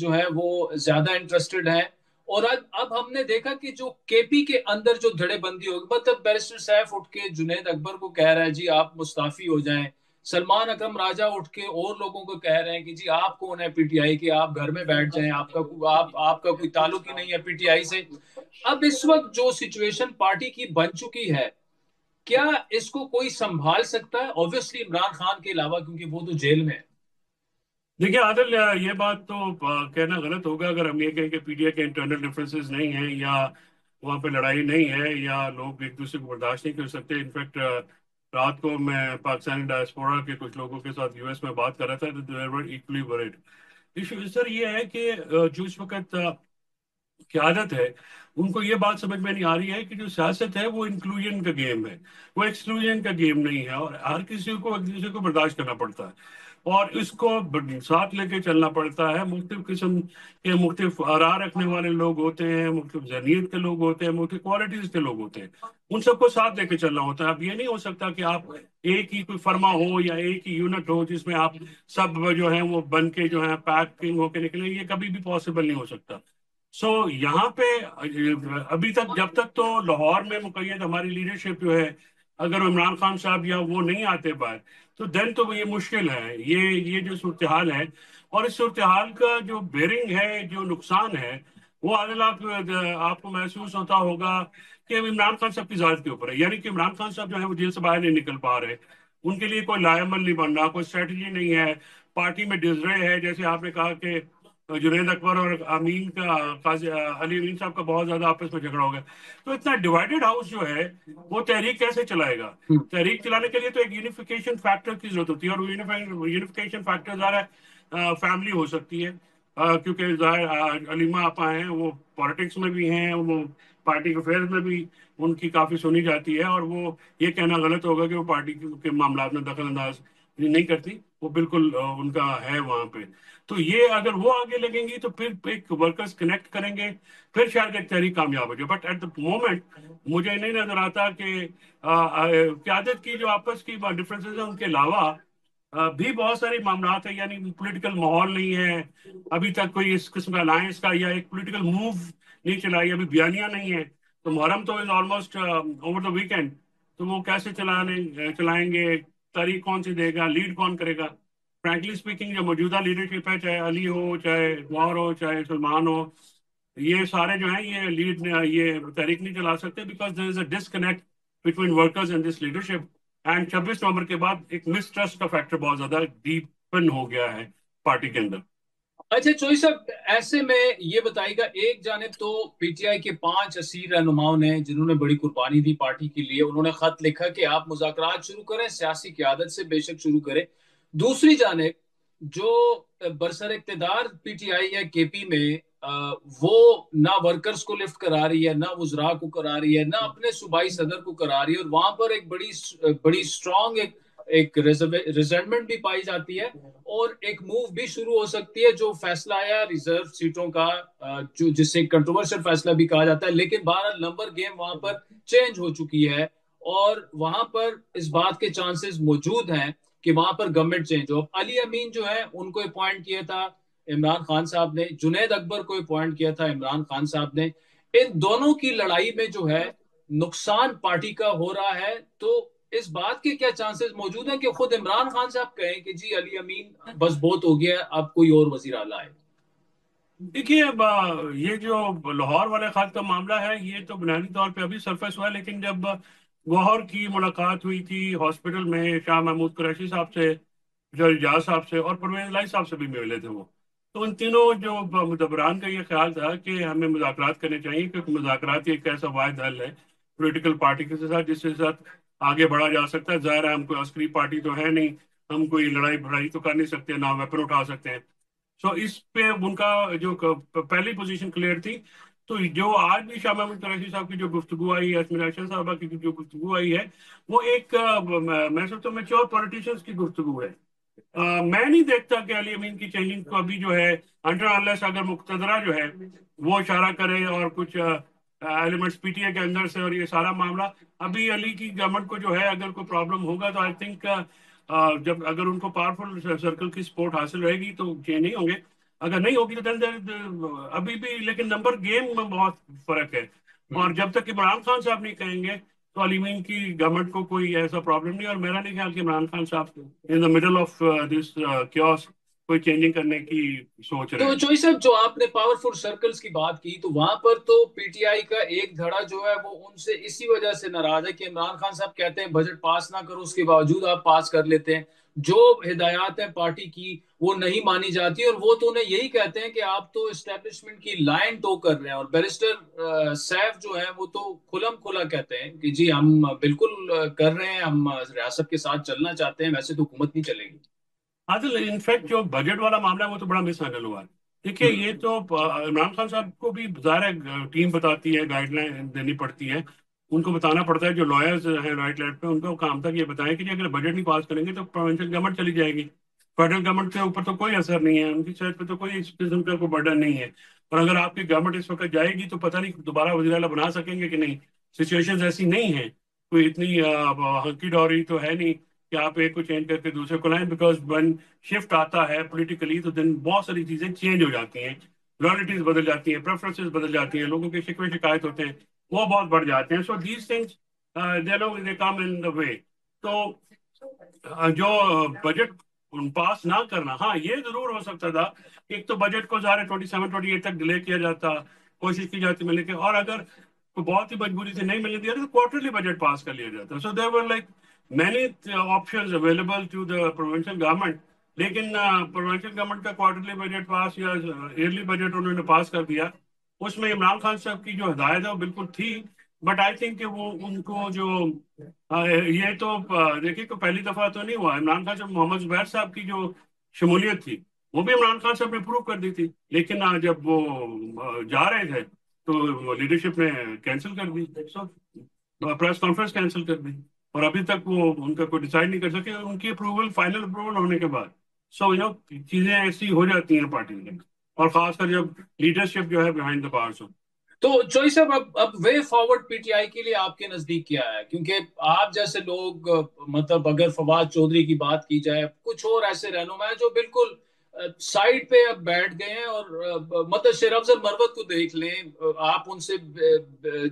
Speaker 1: جو ہے وہ زیادہ انٹرسٹڈ ہیں. اور اب ہم نے دیکھا کہ جو کے پی کے اندر جو دھڑے بندی ہوگی، مطلب بیرسٹر سیف اٹھ کے جنید اکبر کو کہہ رہا ہے جی آپ مستعفی ہو جائیں، سلمان اکرم راجہ اٹھ کے اور لوگوں کو کہہ رہے ہیں کہ جی آپ کون ہے پی ٹی آئی کے، آپ گھر میں بیٹھ جائیں، آپ کا کوئی تعلق ہی نہیں ہے پی ٹی آئی سے. اب اس وقت جو سچویشن پارٹی کی بن چکی ہے، کیا اس کو کوئی سنبھال سکتا ہے؟ اوبویسلی عمران خان کے علاوہ، کیونکہ وہ تو جیل میں ہے.
Speaker 3: دیکھیے عادل، یہ بات تو کہنا غلط ہوگا اگر ہم یہ کہیں کہ پی ڈی آئی کے انٹرنل ڈفرینسز نہیں ہیں یا وہاں پہ لڑائی نہیں ہے یا لوگ ایک دوسرے کو برداشت نہیں کر سکتے. انفیکٹ رات کو میں پاکستانی ڈائسپورا کے کچھ لوگوں کے ساتھ یو ایس میں بات کر رہا تھا، دے ور ایکولی ورڈ. ایشو سر یہ ہے کہ جو اس وقت قیادت ہے ان کو یہ بات سمجھ میں نہیں آ رہی ہے کہ جو سیاست ہے وہ انکلوژن کا گیم ہے، وہ ایکسکلوژن کا گیم نہیں ہے، اور ہر کسی کو ایک دوسرے کو برداشت کرنا پڑتا ہے. اور اس کو ساتھ لے کے چلنا پڑتا ہے. مختلف قسم کے مختلف آراء رکھنے والے لوگ ہوتے ہیں, مختلف ذہنیت کے لوگ ہوتے ہیں, مختلف کوالٹیز کے لوگ ہوتے ہیں, ان سب کو ساتھ لے کے چلنا ہوتا ہے. اب یہ نہیں ہو سکتا کہ آپ ایک ہی کوئی فرما ہو یا ایک ہی یونٹ ہو جس میں آپ سب جو ہیں وہ بن کے جو ہے پیکنگ ہو کے نکلیں, یہ کبھی بھی پاسبل نہیں ہو سکتا. یہاں پہ ابھی تک جب تک تو لاہور میں مقید ہماری لیڈرشپ جو ہے, اگر عمران خان صاحب یا وہ نہیں آتے باہر تو دین تو یہ مشکل ہے. یہ جو صورتحال ہے, اور اس صورتحال کا جو بیرنگ ہے, جو نقصان ہے, وہ عادل آپ کو محسوس ہوتا ہوگا کہ عمران خان صاحب کی ذات کے اوپر ہے. یعنی کہ عمران خان صاحب جو ہے وہ جیل سے باہر نہیں نکل پا رہے, ان کے لیے کوئی لائے عمل نہیں بن رہا, کوئی اسٹریٹجی نہیں ہے, پارٹی میں ڈزرے ہے. جیسے آپ نے کہا کہ جنید اکبر اور امین کا علی امین صاحب کا بہت زیادہ آپس میں جھگڑا ہو گیا. تو اتنا ڈیوائیڈڈ ہاؤس جو ہے وہ تحریک کیسے چلائے گا؟ تحریک چلانے کے لیے تو ایک یونیفیکیشن فیکٹر کی ضرورت ہوتی ہے, اور یونیفیکیشن فیکٹر ظاہر فیملی ہو سکتی ہے, کیونکہ ظاہر علیمہ آپا ہیں, وہ پالیٹکس میں بھی ہیں, وہ پارٹی کے افیئرز میں بھی ان کی کافی سنی جاتی ہے, اور وہ یہ کہنا غلط ہوگا کہ وہ پارٹی کے معاملات میں دخل انداز نہیں کرتی, وہ بالکل ان کا ہے وہاں پہ. تو یہ اگر وہ آگے لگیں گی تو پھر ایک ورکرز کنیکٹ کریں گے, پھر شاید ایک تحریک کامیاب ہو جائے. بٹ ایٹ دا مومنٹ مجھے نہیں نظر آتا کہ قیادت کی جو آپس کی ڈفرینسز ہیں ان کے علاوہ بھی بہت سارے معاملات ہیں. یعنی پولیٹیکل ماحول نہیں ہے ابھی تک, کوئی اس قسم کا الائنس کا یا ایک پولیٹیکل موو نہیں چلائی, ابھی بیانیاں نہیں ہے. تو محرم تو is almost over the weekend, تو وہ کیسے چلائیں گے, تاریخ کون سی دے گا, لیڈ کون کرے گا؟ فرینکلی اسپیکنگ جو موجودہ لیڈرشپ ہے, چاہے علی ہو, چاہے گوہر ہو, چاہے سلمان ہو, یہ سارے جو ہیں یہ تحریک نہیں چلا سکتے, because there is a disconnect between workers and this leadership. And 26 نومبر کے بعد ایک مسٹرسٹ کا فیکٹر بہت زیادہ ڈیپن ہو گیا ہے پارٹی کے اندر.
Speaker 1: اچھا چوئی صاحب, ایسے میں یہ بتائیے گا, ایک جانب تو پی ٹی آئی کے 5 اسیر رہنماؤں نے جنہوں نے بڑی قربانی دی پارٹی کے لیے, انہوں نے خط لکھا کہ آپ مذاکرات شروع کریں, سیاسی قیادت سے بے شک شروع کریں. دوسری جانب جو برسر اقتدار پی ٹی آئی ہے کے پی میں, وہ نہ ورکرز کو لفٹ کرا رہی ہے, نہ وزراء کو کرا رہی ہے, نہ اپنے صوبائی صدر کو کرا رہی ہے, اور وہاں پر ایک بڑی اسٹرانگ ایک ریزنٹمنٹ بھی پائی جاتی ہے, اور ایک موو بھی شروع ہو سکتی ہے جو فیصلہ آیا ریزرو سیٹوں کا, جس سے کنٹروورشل فیصلہ بھی کہا جاتا ہے. لیکن بہرحال نمبر گیم وہاں پر چینج ہو چکی ہے, اور وہاں پر اس بات کے چانسز موجود ہیں کہ وہاں پر گورنمنٹ چینج ہو. علی امین جو ہے ان کو اپوائنٹ کیا تھا عمران خان صاحب نے, جنید اکبر کو اپوائنٹ کیا تھا عمران خان صاحب نے. ان دونوں کی لڑائی میں جو ہے نقصان پارٹی کا ہو رہا ہے, تو اس بات کے کیا چانسز موجود ہیں کہ خود عمران خان صاحب کہیں کہ جی علی امین بس بہت ہو گیا, اب کوئی اور وزیر اعلیٰ ہے؟
Speaker 3: دیکھیے, یہ جو لاہور والے خط کا معاملہ ہے یہ تو بنیادی طور پہ ابھی سرفیس ہوا ہے, لیکن جب گوہر کی ملاقات ہوئی تھی ہاسپٹل میں شاہ محمود قریشی صاحب سے, جو اجاز صاحب سے, اور پرویز الہی صاحب سے بھی ملے تھے وہ, تو ان تینوں جو مدبران کا یہ خیال تھا کہ ہمیں مذاکرات کرنے چاہیے, کیونکہ مذاکرات ایک ایسا واحد حل ہے پولیٹیکل پارٹی کے ساتھ جس کے ساتھ آگے بڑھا جا سکتا ہے. ظاہر ہے ہم کوئی عسکری پارٹی تو ہے نہیں, ہم کوئی لڑائی بڑائی تو کر نہیں سکتے, نہ ویپن اٹھا سکتے ہیں. اس پہ ان کا جو پہلی پوزیشن کلیئر تھی. تو جو آج بھی شاہ محمود قریشی صاحب کی جو گفتگو آئی ہے, اسمیر اشرف صاحبہ کی جو گفتگو آئی ہے, وہ ایک میں سمجھتا ہوں میچور پولیٹیشنز کی گفتگو ہے. میں نہیں دیکھتا کہ علی امین کی چینجنگ کو ابھی جو ہے انڈر انلیس اگر مقتدرہ جو ہے وہ اشارہ کرے اور کچھ ایلیمنٹس پی ٹی اے کے اندر سے, اور یہ سارا معاملہ ابھی علی کی گورنمنٹ کو جو ہے اگر کوئی پرابلم ہوگا تو آئی تھنک جب اگر ان کو پاورفل سرکل کی سپورٹ حاصل رہے گی تو چینج نہیں ہوں گے, اگر نہیں ہوگی تو ابھی بھی. لیکن نمبر گیم میں بہت فرق ہے, اور جب تک عمران خان صاحب نہیں کہیں گے تو علی امین کی گورنمنٹ کو کوئی ایسا پرابلم نہیں. اور میرا نہیں خیال کہ عمران خان صاحب in the middle of this chaos کوئی چینجنگ کرنے کی سوچ رہے
Speaker 1: تو
Speaker 3: ہیں.
Speaker 1: چوئی صاحب, جو آپ نے پاورفل سرکلز کی بات کی, تو وہاں پر تو پی ٹی آئی کا ایک دھڑا جو ہے وہ ان سے اسی وجہ سے ناراض ہے کہ عمران خان صاحب کہتے ہیں بجٹ پاس نہ کرو, اس کے باوجود آپ پاس کر لیتے ہیں. جو ہدایات ہیں پارٹی کی وہ نہیں مانی جاتی, اور وہ تو انہیں یہی کہتے ہیں کہ آپ تو اسٹیبلشمنٹ کی لائن ٹو کر رہے ہیں. اور بیرسٹر سیف جو ہے وہ تو کھلم کھلا کہتے ہیں کہ جی ہم بالکل کر رہے ہیں, ہم ریاست کے ساتھ چلنا چاہتے ہیں, ویسے تو حکومت نہیں چلے گی.
Speaker 3: عادل, انفیکٹ جو بجٹ والا معاملہ ہے وہ تو بڑا مس ہینڈل ہوا ہے. دیکھیے, یہ تو عمران خان صاحب کو بھی ظاہر ہے ٹیم بتاتی ہے, گائیڈ لائن دینی پڑتی ہے, ان کو بتانا پڑتا ہے. جو لائرز ہیں رائٹ لیفٹ پہ, ان کا کام تھا کہ یہ بتائیں کہ اگر بجٹ نہیں پاس کریں گے تو پروونشل گورنمنٹ چلی جائے گی. फेडरल गवर्नमेंट के ऊपर तो कोई असर नहीं है, उनकी सेहत पे तो कोई इस किस्म का कोई बर्डन नहीं है। और अगर आपकी गवर्नमेंट इस वक्त जाएगी तो पता नहीं दोबारा वज़ीर आला बना सकेंगे कि नहीं। सिचुएशन ऐसी नहीं है, कोई इतनी हंकी डोरी तो है नहीं कि आप एक को चेंज करके दूसरे को लाएं, बिकॉज वन शिफ्ट आता है पॉलिटिकली तो दिन बहुत सारी चीजें चेंज हो जाती हैं, लॉयल्टीज बदल जाती हैं, प्रेफरेंसेस बदल जाती हैं, लोगों के शिकवे शिकायत होते हैं वो बहुत बढ़ जाते हैं। So these things they come in the way. तो जो बजट पास ना करना, हाँ ये जरूर हो सकता था कि एक तो बजट को ज़ाहिर 27-28 तक डिले किया जाता, कोशिश की जाती मिलने की, और अगर तो बहुत ही मजबूरी से नहीं मिलने दिया तो क्वार्टरली बजट पास कर लिया जाता। So there were like many options available to the provincial government, लेकिन प्रोविंशियल गवर्नमेंट का क्वार्टरली बजट पास या ईयरली बजट उन्होंने पास कर दिया। उसमें इमरान खान साहब की जो हिदायत है वो बिल्कुल थी, बट आई थिंक कि वो उनको जो ये तो देखिए को पहली दफा तो नहीं हुआ, इमरान खान साहब मोहम्मद जुबैर साहब की जो शमूलियत थी वो भी इमरान खान साहब ने प्रूव कर दी थी, लेकिन जब वो जा रहे थे तो लीडरशिप ने कैंसिल कर दी, सो प्रेस कॉन्फ्रेंस कैंसिल कर दी, और अभी तक वो उनका कोई डिसाइड नहीं कर सके उनकी अप्रूवल, फाइनल अप्रूवल होने के बाद। सो चीजें ऐसी हो जाती हैं पार्टी में, और खासकर जब लीडरशिप जो है बिहाइंड द बार्स हो।
Speaker 1: तो चोई साहब, अब वे फॉरवर्ड पीटीआई के लिए आपके नजदीक क्या है? क्योंकि आप जैसे लोग, मतलब अगर फवाद चौधरी की बात की जाए, कुछ और ऐसे रहनुमा है जो बिल्कुल साइड पे अब बैठ गए हैं, और मतलब शेर अफजल मरवत को देख लें, आप उनसे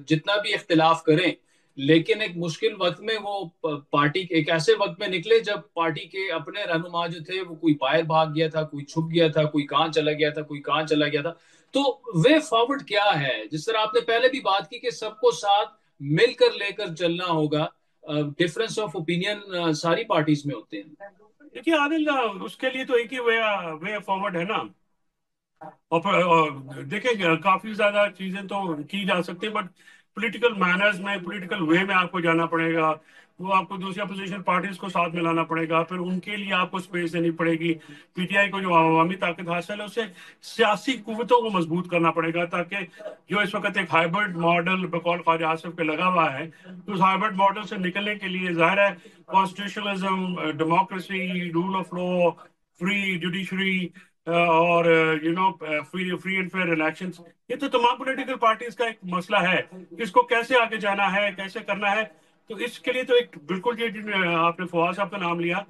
Speaker 1: जितना भी इख्तिलाफ करें, लेकिन एक मुश्किल वक्त में वो पार्टी एक ऐसे वक्त में निकले जब पार्टी के अपने रहनुमा जो थे वो कोई बाहर भाग गया था, कोई छुप गया था, कोई कहाँ चला गया था, कोई कहाँ चला गया था। तो वे फॉरवर्ड क्या है? जिस तरह आपने पहले भी बात की कि सबको साथ मिलकर लेकर चलना होगा, डिफरेंस ऑफ ओपिनियन सारी पार्टीज में होते हैं।
Speaker 3: देखिए आदिल, उसके लिए तो एक ही वे वे फॉरवर्ड है ना। और देखिए काफी ज्यादा चीजें तो की जा सकती है, बट पॉलिटिकल मैनर्स में, पॉलिटिकल वे में आपको जाना पड़ेगा, वो आपको दूसरी अपोजिशन पार्टीज को साथ मिलाना पड़ेगा, फिर उनके लिए आपको स्पेस देनी पड़ेगी। पीटीआई को जो अवामी ताकत हासिल है उसे सियासी कुव्वतों को मजबूत करना पड़ेगा, ताकि जो इस वक्त एक हाइब्रिड मॉडल बकौल ख्वाजा आसिफ के लगा हुआ है, तो उस हाइब्रिड मॉडल से निकलने के लिए जाहिर है constitutionalism, democracy, rule of law, free judiciary, और free free and fair elections, ये तो तमाम पॉलिटिकल पार्टीज का एक मसला है, इसको कैसे आगे जाना है, कैसे करना है। तो इसके लिए तो एक बिल्कुल ये आपने फवाद साहब का नाम लिया,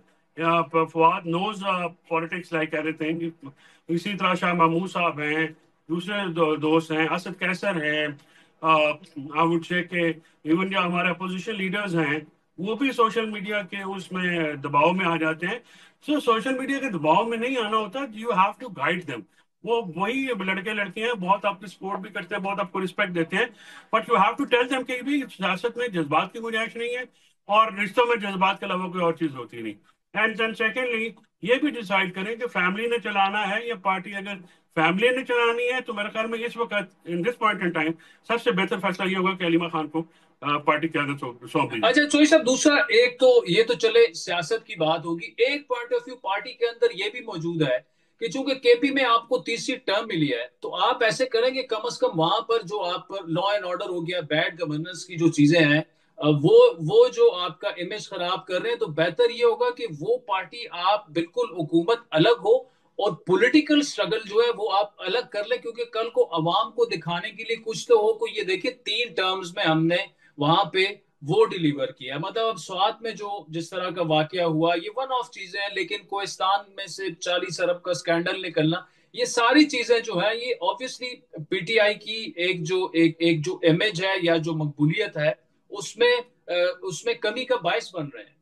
Speaker 3: Fawad knows politics like everything. इसी तरह शाह महमूद साहब हैं, दूसरे दोस्त हैं, असद कैसर हैं, आई वुड से कि इवन जो हमारे अपोजिशन लीडर्स हैं वो भी सोशल मीडिया के उसमें दबाव में आ जाते हैं। सो सोशल मीडिया के दबाव में नहीं आना होता, you have to guide them. वो वही लड़के लड़कियां हैं, बहुत आपकी सपोर्ट भी करते हैं, बहुत आपको रिस्पेक्ट देते हैं, but you have to tell them कि भी सियासत में जज्बात की गुंजाइश नहीं है, और रिश्तों में जज्बात के अलावा कोई और चीज होती नहीं। एंड देन सेकेंडली ये भी डिसाइड करें कि फैमिली ने चलाना है या पार्टी। अगर फैमिली ने चलानी है तो मेरे ख्याल में इस वक्त in this point in time सबसे बेहतर फैसला ये होगा कि अलीमा खान को पार्टी की आदत सौंप दी।
Speaker 1: अच्छा चोई साहब, दूसरा एक तो ये तो चले सियासत की बात होगी, एक पॉइंट ऑफ व्यू पार्टी के अंदर ये भी मौजूद है कि चूंकि केपी में आपको तीसरी टर्म मिली है, तो आप ऐसे करेंगे कम से कम वहां पर जो आप पर लॉ एंड ऑर्डर हो गया, बैड गवर्नेंस की जो चीजें हैं, वो जो आपका इमेज खराब कर रहे हैं, तो बेहतर ये होगा कि वो पार्टी आप बिल्कुल हुकूमत अलग हो, और पॉलिटिकल स्ट्रगल जो है वो आप अलग कर ले, क्योंकि कल को अवाम को दिखाने के लिए कुछ तो हो। को ये देखिए 3 टर्म्स में हमने वहां पे वो डिलीवर किया, मतलब अब स्वात में जो जिस तरह का वाकया हुआ ये वन ऑफ चीजें हैं, लेकिन कोहिस्तान में से 40 अरब का स्कैंडल निकलना, ये सारी चीजें जो है ये ऑब्वियसली पीटीआई की एक जो इमेज है या जो मकबूलियत है उसमें कमी का बायस बन रहे हैं।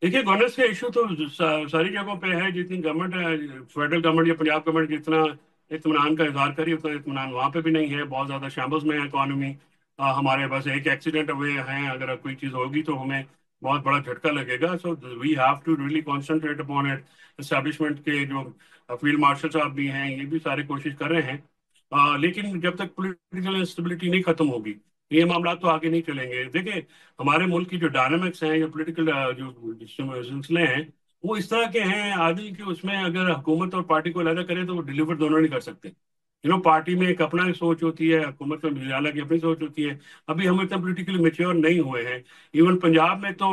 Speaker 3: देखिए गवर्नेंस का इशू तो सारी जगहों पे है, जितनी गवर्नमेंट है, फेडरल गवर्नमेंट या पंजाब गवर्नमेंट जितना इत्मीनान का इजहार करी उतना इत्मीनान वहाँ पे भी नहीं है, बहुत ज़्यादा शैम्बल्स में है इकॉनमी। हमारे बस एक एक्सीडेंट हुए हैं, अगर कोई चीज़ होगी तो हमें बहुत बड़ा झटका लगेगा। So we have to really concentrate upon it. Establishment के जो फील्ड मार्शल साहब भी हैं ये भी सारे कोशिश कर रहे हैं, लेकिन जब तक पोलिटिकल इंस्टेबिलिटी नहीं खत्म होगी ये मामला तो आगे नहीं चलेंगे। देखिए हमारे मुल्क की जो डायनामिक्स हैं या पॉलिटिकल जो सिलसिले हैं वो इस तरह के हैं आदि कि उसमें अगर हुकूमत और पार्टी को अलग करें तो वो डिलीवर दोनों नहीं कर सकते। पार्टी में एक अपना सोच होती है, हुकूमत में मियाला की अपनी सोच होती है। अभी हम इतना पोलिटिकली मेच्योर नहीं हुए हैं। इवन पंजाब में तो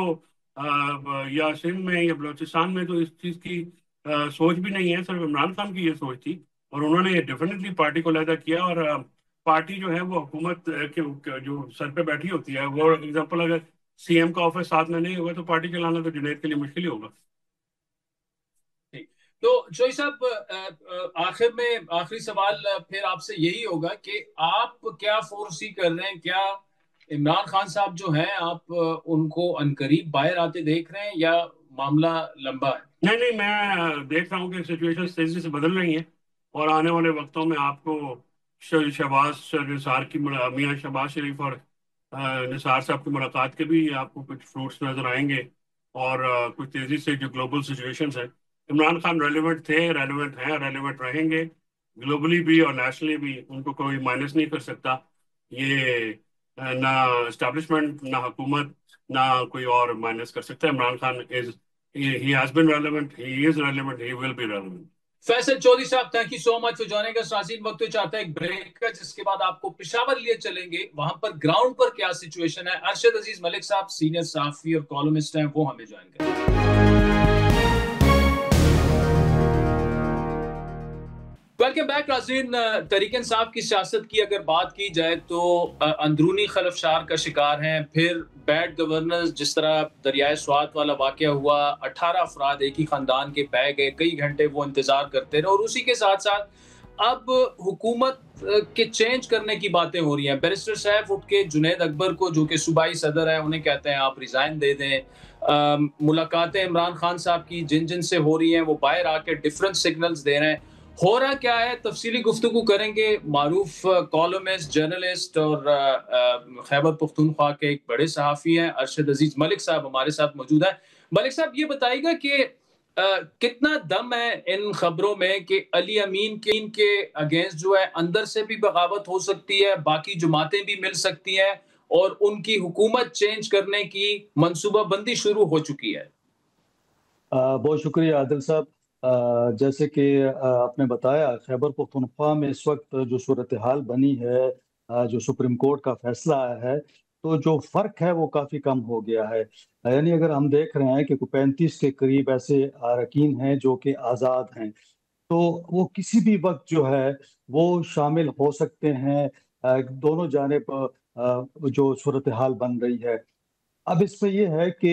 Speaker 3: या सिंध में या बलूचिस्तान में तो इस चीज़ की सोच भी नहीं है, सिर्फ इमरान खान की ये सोच थी और उन्होंने डेफिनेटली पार्टी को लहदा किया। और पार्टी जो है वो हुकूमत के जो सर पे बैठी होती है, वो एग्जाम्पल अगर सीएम का ऑफिस साथ में नहीं होगा तो पार्टी चलाना तो जुनैद के लिए मुश्किल ही होगा।
Speaker 1: ठीक। तो जोई साहब, आखिर में आखिरी सवाल फिर आपसे यही होगा कि आप क्या फोर्सी कर रहे हैं? क्या इमरान खान साहब जो हैं, आप उनको अनकरीब बाहर आते देख रहे हैं या मामला लंबा है?
Speaker 3: नहीं नहीं, मैं देख रहा हूँ कि सिचुएशन तेजी से बदल रही है और आने वाले वक्तों में आपको शहबाज निसार की मियां शहबाज शरीफ और निसार साहब की मुलाकात के भी आपको कुछ फ्रूट्स नजर आएंगे। और कुछ तेजी से जो ग्लोबल सिचुएशंस है, इमरान खान रेलिवेंट थे, रेलिवेंट हैं, रेलिवेंट रहेंगे ग्लोबली भी और नेशनली भी, उनको कोई माइनस नहीं कर सकता। ये ना एस्टेब्लिशमेंट, ना हुकूमत, ना कोई और माइनस कर सकता है। Imran Khan is he has been relevant, he is relevant, he will be relevant.
Speaker 1: Faisal Chaudhry साहब, thank you so much for joining us. नाज़रीन, वक्त तो चाहता है एक ब्रेक का, जिसके बाद आपको पेशावर लिए चलेंगे, वहां पर ग्राउंड पर क्या सिचुएशन है। अरशद अजीज मलिक साहब सीनियर सहाफी और कॉलमिस्ट हैं, वो हमें ज्वाइन करेंगे। वेलकम बैक नाज़रीन। तरीक इंसाफ की सियासत की अगर बात की जाए तो अंदरूनी खलफशार का शिकार हैं, फिर बैड गवर्नेंस, जिस तरह दरियाए स्वात वाला वाक़या हुआ, 18 अफराद एक ही ख़ानदान के बह गए, कई घंटे वो इंतज़ार करते रहे, और उसी के साथ साथ अब हुकूमत के चेंज करने की बातें हो रही हैं। बैरिस्टर सैफ उठ के जुनैद अकबर को, जो कि सूबाई सदर है, उन्हें कहते हैं आप रिज़ाइन दे दें। मुलाकातें इमरान खान साहब की जिन जिन से हो रही हैं, वो बाहर आके डिफरेंट सिग्नल्स दे रहे हैं। हो रहा क्या है, तफसीली गुफ्तगू करेंगे। मारूफ कॉलमिस्ट, जर्नलिस्ट और खैबर पख्तूनख्वा के एक बड़े सहाफ़ी हैं, अरशद अजीज मलिक साहब हमारे साथ मौजूद हैं। मलिक साहब, ये बताइएगा कि कितना दम है इन खबरों में कि अली अमीन के अगेंस्ट जो है अंदर से भी बगावत हो सकती है, बाकी जमातें भी मिल सकती हैं और उनकी हुकूमत चेंज करने की मंसूबाबंदी शुरू हो चुकी है?
Speaker 4: बहुत शुक्रिया आदिल साहब। जैसे कि आपने बताया, खैबर पख्तूनख्वा में इस वक्त जो सूरत हाल बनी है, जो सुप्रीम कोर्ट का फैसला आया है, तो जो फ़र्क है वो काफ़ी कम हो गया है। यानी अगर हम देख रहे हैं कि 35 के करीब ऐसे अरकान हैं जो कि आज़ाद हैं, तो वो किसी भी वक्त जो है वो शामिल हो सकते हैं। दोनों जानिब जो सूरत हाल बन रही है, अब इसमें ये है कि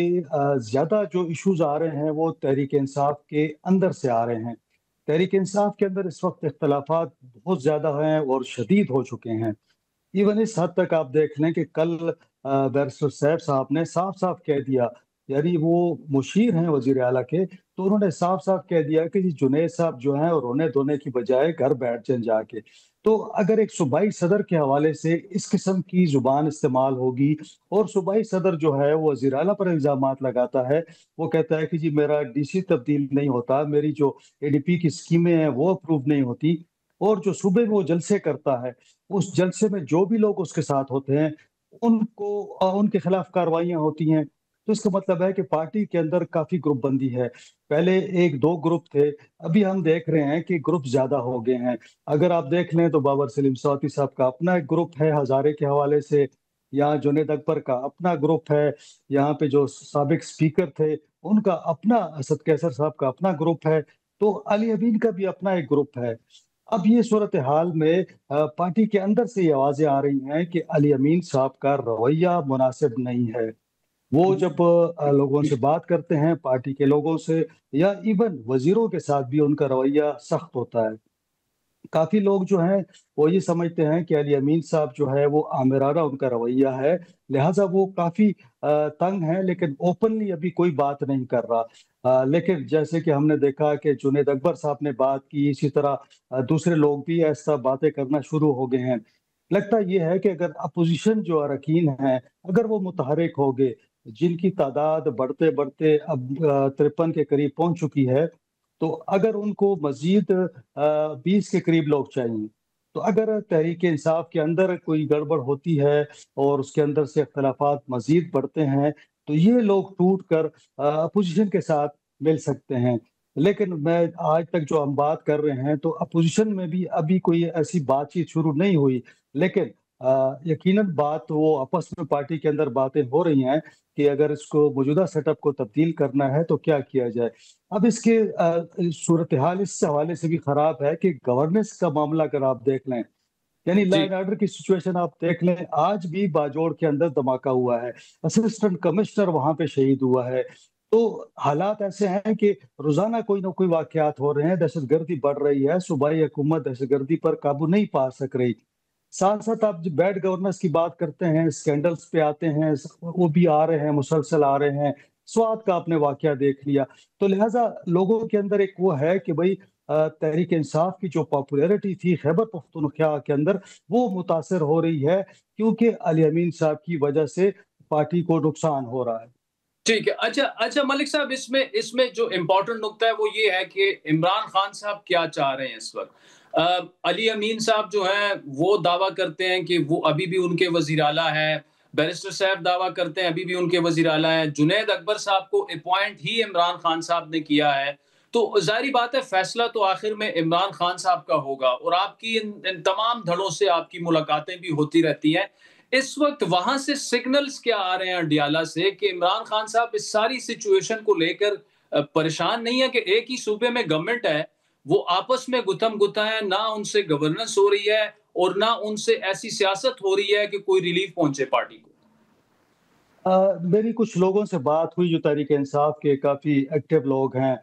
Speaker 4: ज़्यादा जो इश्यूज आ रहे हैं वो तहरीक इंसाफ के अंदर से आ रहे हैं। तहरीक इंसाफ के अंदर इस वक्त इख्तलाफात बहुत ज़्यादा हैं और शदीद हो चुके हैं। इवन इस हद तक आप देख लें कि कल बैरिस्टर सैफ साहब ने साफ साफ कह दिया, यानी वो मुशीर हैं वजीर आला के, तो उन्होंने साफ साफ कह दिया कि जी जुनैद साहब जो हैं रोने धोने की बजाय घर बैठ जाएं जाके। तो अगर एक सूबाई सदर के हवाले से इस किस्म की जुबान इस्तेमाल होगी और सूबाई सदर जो है वो वजीर आला पर इल्जामात लगाता है, वो कहता है कि जी मेरा डीसी तब्दील नहीं होता, मेरी जो एडीपी की स्कीमें हैं वो अप्रूव नहीं होती, और जो सूबे में वो जलसे करता है, उस जलसे में जो भी लोग उसके साथ होते हैं उनको उनके खिलाफ कार्रवाइयां होती हैं। तो इसका मतलब है कि पार्टी के अंदर काफी ग्रुप बंदी है। पहले एक दो ग्रुप थे, अभी हम देख रहे हैं कि ग्रुप ज्यादा हो गए हैं। अगर आप देख लें तो बाबर सलीम सौती साहब का अपना एक ग्रुप है हजारे के हवाले से, यहाँ जुनैद अकबर का अपना ग्रुप है, यहाँ पे जो साबिक स्पीकर थे उनका अपना, असद कैसर साहब का अपना ग्रुप है, तो अली अमीन का भी अपना एक ग्रुप है। अब ये सूरत हाल में पार्टी के अंदर से ये आवाजें आ रही हैं कि अली अमीन साहब का रवैया मुनासिब नहीं है। वो जब लोगों से बात करते हैं, पार्टी के लोगों से या इवन वजीरों के साथ भी उनका रवैया सख्त होता है। काफी लोग जो हैं वो ये समझते हैं कि अली अमीन साहब जो है वो आमिराना उनका रवैया है, लिहाजा वो काफी तंग है, लेकिन ओपनली अभी कोई बात नहीं कर रहा। लेकिन जैसे कि हमने देखा कि जुनैद अकबर साहब ने बात की, इसी तरह दूसरे लोग भी ऐसा बातें करना शुरू हो गए हैं। लगता ये है कि अगर अपोजिशन जो अरकान हैं अगर वो मुतहरिक हो गए, जिनकी तादाद बढ़ते बढ़ते अब 53 के करीब पहुंच चुकी है, तो अगर उनको मजीद 20 के करीब लोग चाहिए, तो अगर तहरीक इंसाफ के अंदर कोई गड़बड़ होती है और उसके अंदर से इख्तलाफात मजीद बढ़ते हैं, तो ये लोग टूट कर अपोजिशन के साथ मिल सकते हैं। लेकिन मैं आज तक जो हम बात कर रहे हैं, तो अपोजिशन में भी अभी कोई ऐसी बातचीत शुरू नहीं हुई, लेकिन यकीनन बात वो आपस में पार्टी के अंदर बातें हो रही हैं कि अगर इसको मौजूदा सेटअप को तब्दील करना है तो क्या किया जाए। अब इसके सूरत हाल इस हवाले से भी खराब है कि गवर्नेंस का मामला अगर आप देख लें, यानी लॉ
Speaker 1: जी।
Speaker 4: एंड ऑर्डर की सिचुएशन आप देख लें, आज भी बाजोड़ के अंदर धमाका हुआ है, असिस्टेंट कमिश्नर वहां पे शहीद हुआ है। तो हालात ऐसे हैं कि रोजाना कोई ना कोई वाकयात हो रहे हैं, दहशतगर्दी बढ़ रही है, सूबाई हुकूमत दहशतगर्दी पर काबू नहीं पा सक रही। साथ साथ आप जो बैड गवर्नेंस की बात करते हैं, स्कैंडल्स पे आते हैं, वो भी आ रहे हैं, मुसलसल आ रहे हैं। स्वात का आपने वाकया देख लिया, तो लिहाजा लोगों के अंदर एक वो है कि भाई तहरीक इंसाफ की जो पॉपुलैरिटी थी खैबर पख्तूनख्वा के अंदर, वो मुतासर हो रही है, क्योंकि अली अमीन साहब की वजह से पार्टी को नुकसान हो रहा है।
Speaker 1: ठीक है। अच्छा अच्छा मलिक साहब, इसमें इसमें जो इम्पोर्टेंट नुक्ता है वो ये है कि इमरान खान साहब क्या चाह रहे हैं इस वक्त। अली अमीन साहब जो हैं वो दावा करते हैं कि वो अभी भी उनके वजीर आला है, बैरिस्टर साहब दावा करते हैं अभी भी उनके वजीर आला है, जुनैद अकबर साहब को अपॉइंट ही इमरान खान साहब ने किया है। तो जाहिर बात है फैसला तो आखिर में इमरान खान साहब का होगा, और आपकी इन तमाम धड़ों से आपकी मुलाकातें भी होती रहती हैं। इस वक्त वहां से सिग्नल्स क्या आ रहे हैं अडियाला से कि इमरान खान साहब इस सारी सिचुएशन को लेकर परेशान नहीं है कि एक ही सूबे में गवर्नमेंट है, वो आपस में गुथम गुथा है, ना उनसे गवर्नेंस हो रही है और ना उनसे ऐसी सियासत हो रही है कि कोई रिलीफ पहुंचे पार्टी को।
Speaker 4: मेरी कुछ लोगों से बात हुई जो तहरीक इंसाफ के काफी एक्टिव लोग हैं।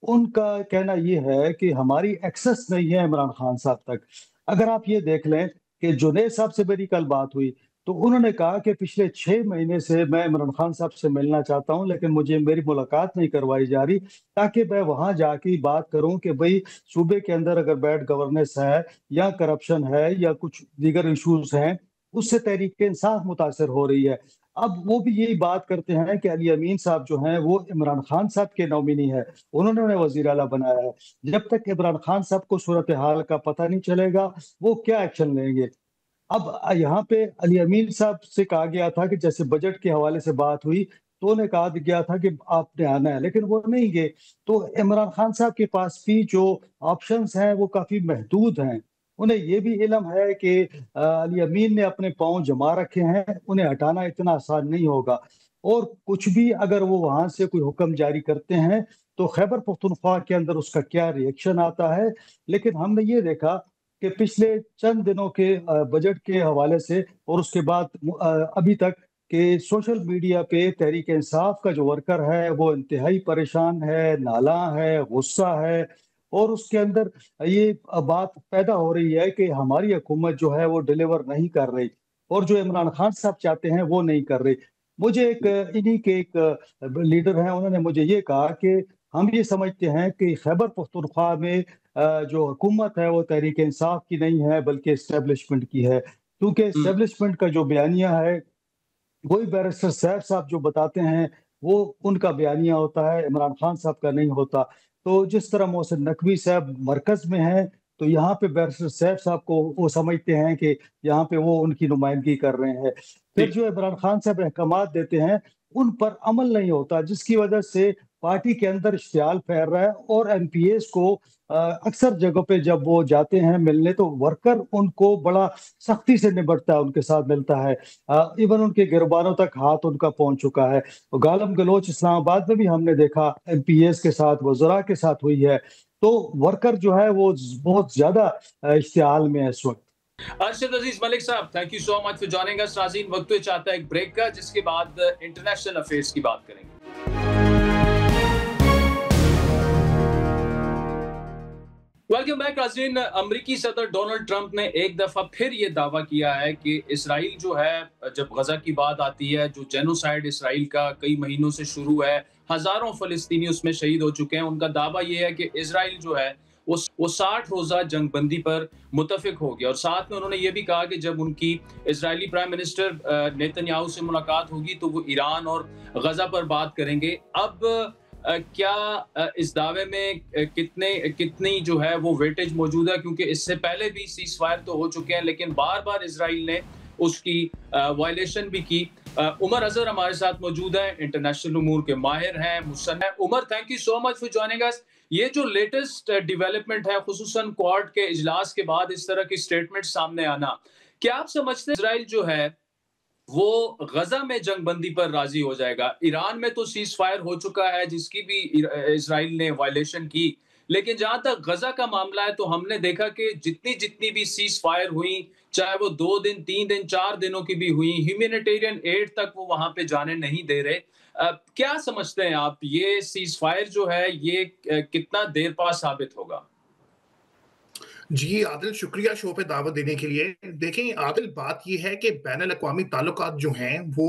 Speaker 4: उनका कहना ये है कि हमारी एक्सेस नहीं है इमरान खान साहब तक। अगर आप ये देख लें कि जुनैद साहब से मेरी कल बात हुई, तो उन्होंने कहा कि पिछले 6 महीने से मैं इमरान खान साहब से मिलना चाहता हूं, लेकिन मुझे मेरी मुलाकात नहीं करवाई जा रही, ताकि मैं वहां जाके बात करूं कि भाई सूबे के अंदर अगर बैड गवर्नेंस है या करप्शन है या कुछ दीगर इशूज हैं, उससे तहरीक इंसाफ मुतासर हो रही है। अब वो भी यही बात करते हैं कि अली अमीन साहब जो हैं वो इमरान खान साहब के नॉमिनी है, उन्होंने उन्हें वजीर आला बनाया है। जब तक इमरान खान साहब को सूरत हाल का पता नहीं चलेगा, वो क्या एक्शन लेंगे। अब यहाँ पे अली अमीन साहब से कहा गया था कि जैसे बजट के हवाले से बात हुई, तो उन्हें कहा गया था कि आपने आना है, लेकिन वो नहीं गए। तो इमरान खान साहब के पास भी जो ऑप्शंस हैं वो काफी महदूद हैं। उन्हें ये भी इल्म है कि अली अमीन ने अपने पांव जमा रखे हैं, उन्हें हटाना इतना आसान नहीं होगा। और कुछ भी अगर वो वहां से कोई हुक्म जारी करते हैं, तो खैबर पख्तूनख्वा के अंदर उसका क्या रिएक्शन आता है। लेकिन हमने ये देखा कि पिछले चंद दिनों के बजट के हवाले से और उसके बाद अभी तक कि सोशल मीडिया पे तहरीक इंसाफ का जो वर्कर है वो इंतहाई परेशान है, नाला है, गुस्सा है, और उसके अंदर ये बात पैदा हो रही है कि हमारी हुकूमत जो है वो डिलीवर नहीं कर रही, और जो इमरान खान साहब चाहते हैं वो नहीं कर रही। मुझे एक इन्हीं के एक लीडर हैं, उन्होंने मुझे ये कहा कि हम ये समझते हैं कि खैबर पख्तूनख्वा में जो हुकूमत है वो तहरीक इंसाफ की नहीं है बल्कि एस्टेब्लिशमेंट की है, क्योंकि एस्टेब्लिशमेंट का जो बयानिया है वही बैरिस्टर सैफ साहब जो बताते हैं वो उनका बयानिया होता है, इमरान खान साहब का नहीं होता। तो जिस तरह मोहसिन नकवी साहब मरकज में हैं, तो यहाँ पे बैरिस्टर सैफ साहब को वो समझते हैं कि यहाँ पे वो उनकी नुमाइंदगी कर रहे हैं। फिर जो इमरान खान साहब अहकामात देते हैं उन पर अमल नहीं होता, जिसकी वजह से पार्टी के अंदर इश्तियाल फैल रहा है। और एमपीएस को अक्सर जगहों पे जब वो जाते हैं मिलने, तो वर्कर उनको बड़ा सख्ती से निपटता है, उनके साथ मिलता है। इवन उनके गिरबानों तक हाथ उनका पहुंच चुका है। तो गालम गलोच इस्लामाबाद में भी हमने देखा एमपीएस के साथ, वज़रा के साथ हुई है। तो वर्कर जो है वो बहुत ज्यादा इश्तियाल में है इस वक्त।
Speaker 1: अरशद अजीज मलिक साहब, thank you so much for joining us. नाज़रीन, वक्त तो चाहता है एक ब्रेक का, जिसके बाद इंटरनेशनल अफेयर्स की बात करेंगे। वेलकम बैक नाज़रीन। अमेरिकी सदर डोनाल्ड ट्रंप ने एक दफा फिर ये दावा किया है कि इसराइल जो है, जब गजा की बात आती है, जो जेनोसाइड इसराइल का कई महीनों से शुरू है, हजारों फलस्तीनी उसमें शहीद हो चुके हैं। उनका दावा ये है कि इसराइल जो है वो 60 रोजा जंगबंदी पर मुतफिक हो गया। और साथ में उन्होंने ये भी कहा कि जब उनकी इजरायली प्राइम मिनिस्टर नेतन्याहू से मुलाकात होगी तो वो ईरान और गजा पर बात करेंगे। अब क्या इस दावे में कितनी जो है वो वेटेज मौजूद है, क्योंकि इससे पहले भी सीज फायर तो हो चुके हैं, लेकिन बार बार इसराइल ने उसकी वायलेशन भी की। उमर अजहर हमारे साथ मौजूद है, इंटरनेशनल उमूर के माहिर हैं, मुसन्निफ हैं। Umar, thank you so much for joining us. ये जो लेटेस्ट डेवलपमेंट है, खुसूसन क्वाड के इजलास के बाद इस तरह की स्टेटमेंट सामने आना, क्या आप समझते हैं इसराइल जो है वो गजा में जंग बंदी पर राजी हो जाएगा? ईरान में तो सीज फायर हो चुका है जिसकी भी इसराइल ने वायलेशन की, लेकिन जहां तक गजा का मामला है तो हमने देखा कि जितनी जितनी भी सीज फायर हुई, चाहे वो 2 दिन 3 दिन 4 दिनों की भी हुई, ह्यूमैनिटेरियन एड तक वो वहां पे जाने नहीं दे रहे। क्या समझते हैं आप, ये सीज फायर जो है ये कितना देर पा साबित होगा?
Speaker 5: जी आदिल, शुक्रिया शो पे दावत देने के लिए। देखें आदिल, बात यह है कि बैनुल अक़वामी ताल्लुकात जो हैं वो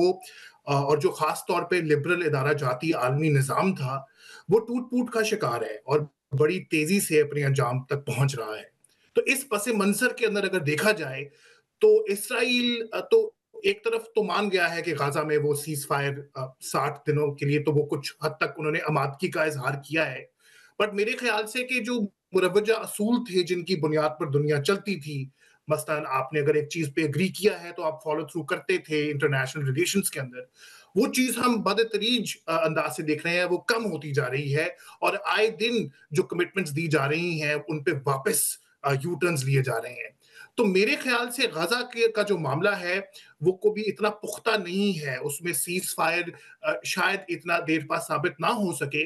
Speaker 5: और जो खास तौर पे लिबरल इदारा जाती आलमी निज़ाम था, वो टूट-फूट का शिकार है और बड़ी तेज़ी से अपने अंजाम तक पहुंच रहा है। तो इस पसे मंज़र के अंदर अगर देखा जाए तो इसराइल तो एक तरफ तो मान गया है कि गाज़ा में वो सीज़ फायर 60 दिनों के लिए तो वो कुछ हद तक उन्होंने आमादगी का इज़हार किया है। बट मेरे ख्याल से कि जो मुरव्वजा असूल थे जिनकी बुनियाद पर दुनिया चलती थी, मसलन आपने अगर एक चीज पे एग्री किया है तो आप फॉलो थ्रू करते थे इंटरनेशनल रिलेशंस के अंदर, वो चीज हम बदतरीज अंदाज से देख रहे हैं, वो कम होती जा रही है और आए दिन जो कमिटमेंट्स दी जा रही हैं उन पे वापस यू टर्न्स लिए जा रहे हैं। तो मेरे ख्याल से गजा के का जो मामला है वो को भी इतना पुख्ता नहीं है, उसमें सीज फायर शायद इतना देर पा साबित ना हो सके।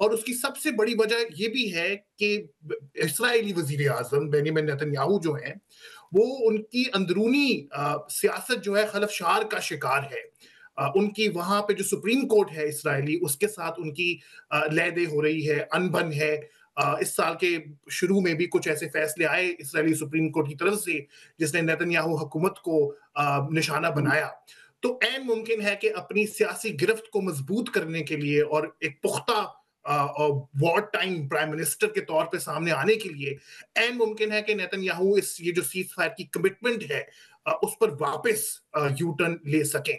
Speaker 5: और उसकी सबसे बड़ी वजह ये भी है कि इस्राएली वजीर आजम बेंजामिन नेतन्याहू जो हैं वो उनकी अंदरूनी सियासत जो है खलफशार का शिकार है। उनकी वहां पे जो सुप्रीम कोर्ट है इसराइली, उसके साथ उनकी लहदे हो रही है, अनबन है। इस साल के शुरू में भी कुछ ऐसे फैसले आए इसराइली सुप्रीम कोर्ट की तरफ से जिसने नेतन्याहू हुकूमत को निशाना बनाया। तो ऐन मुमकिन है कि अपनी सियासी गिरफ्त को मजबूत करने के लिए और एक पुख्ता वॉर टाइम प्राइम मिनिस्टर के तौर पे सामने आने के लिए ऐन मुमकिन है कि नेतन्याहू ये जो सीज फायर की कमिटमेंट है उस पर वापस यू टर्न ले सकें।